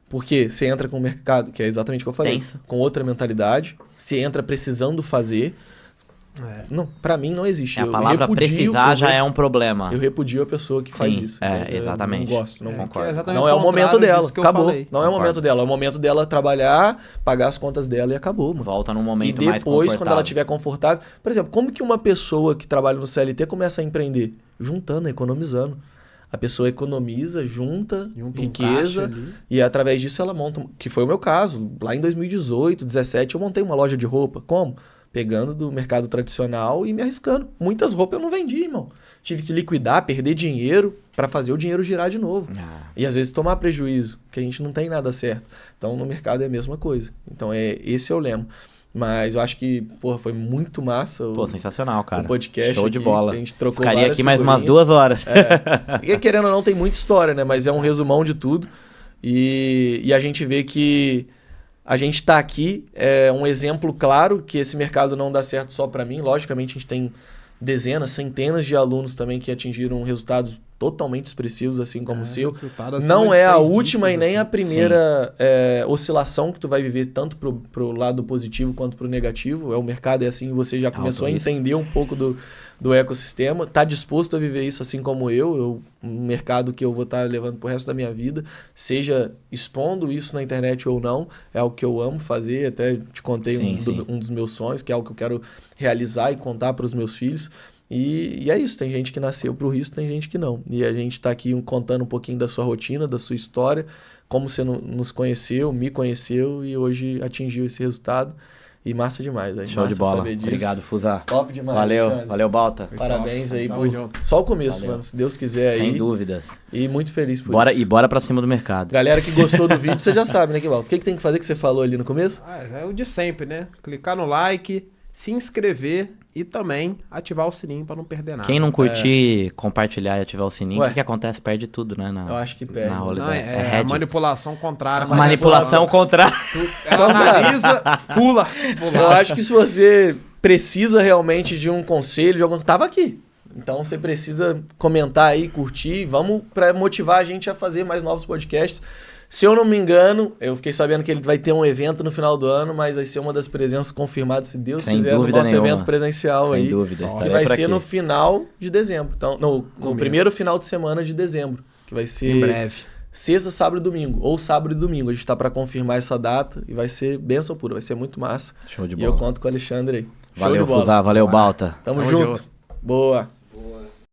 porque você entra com o mercado, que é exatamente o que eu falei, com outra mentalidade, você entra precisando fazer. Não, pra mim não existe. A palavra precisar já é um problema. Eu repudio a pessoa que faz isso. Exatamente. Eu não gosto, não concordo. É não é o momento dela, acabou. Falei. Não é o momento dela. É o momento dela trabalhar, pagar as contas dela e acabou, mano. Volta num momento mais confortável. E depois, quando ela estiver confortável... Por exemplo, como que uma pessoa que trabalha no CLT começa a empreender? Juntando, economizando. A pessoa economiza, junta riqueza e através disso ela monta... Que foi o meu caso. Lá em 2018, 2017, eu montei uma loja de roupa. Como? Pegando do mercado tradicional e me arriscando. Muitas roupas eu não vendi, irmão. Tive que liquidar, perder dinheiro para fazer o dinheiro girar de novo. E às vezes tomar prejuízo, porque a gente não tem nada certo. Então no mercado é a mesma coisa. Então esse é o lema. Mas eu acho que, porra, foi muito massa. Sensacional, cara. O podcast. Show de bola. A gente trocou Ficaria aqui mais umas 2 horas. E querendo ou não, tem muita história, né? Mas é um resumão de tudo. E a gente vê que a gente está aqui, é um exemplo claro que esse mercado não dá certo só para mim. Logicamente, a gente tem dezenas, centenas de alunos também que atingiram resultados totalmente expressivos, assim como o seu. Não é a última e nem a primeira oscilação que tu vai viver, tanto pro lado positivo quanto pro negativo. O mercado é assim, você já começou a entender um pouco do ecossistema, tá disposto a viver isso assim como um mercado que eu vou estar levando pro resto da minha vida, seja expondo isso na internet ou não, é algo que eu amo fazer, até te contei um dos meus sonhos, que é algo que eu quero realizar e contar para os meus filhos. E é isso, tem gente que nasceu pro risco, tem gente que não. E a gente tá aqui contando um pouquinho da sua rotina, da sua história, como você nos conheceu, me conheceu e hoje atingiu esse resultado. E massa demais. Show de bola. Obrigado, Fusar. Top demais. Valeu, Balta. Parabéns aí. Só o começo, mano. Se Deus quiser aí. Sem dúvidas. E muito feliz por isso. E bora pra cima do mercado. Galera que gostou do vídeo, você já sabe, né, Kivaldo? O que tem que fazer que você falou ali no começo? É o de sempre, né? Clicar no like, se inscrever e também ativar o sininho pra não perder nada. Quem não curtir, compartilhar e ativar o sininho, o que acontece? Perde tudo, né? Eu acho que perde. É a manipulação contrária. Manipulação contrária. Ela analisa, pula. Eu acho que se você precisa realmente de um conselho, de algum... Tava aqui. Então você precisa comentar aí, curtir. Vamos pra motivar a gente a fazer mais novos podcasts. Se eu não me engano, eu fiquei sabendo que ele vai ter um evento no final do ano, mas vai ser uma das presenças confirmadas, se Deus quiser, no nosso evento presencial aí. Sem dúvida. Que vai ser no final de dezembro. Então, no primeiro final de semana de dezembro. Que vai ser... Em breve. Sexta, sábado e domingo. Ou sábado e domingo. A gente tá para confirmar essa data e vai ser bênção pura. Vai ser muito massa. Show de bola. E eu conto com o Alexandre aí. Valeu, Fusar. Valeu, Balta. Tamo junto. Boa.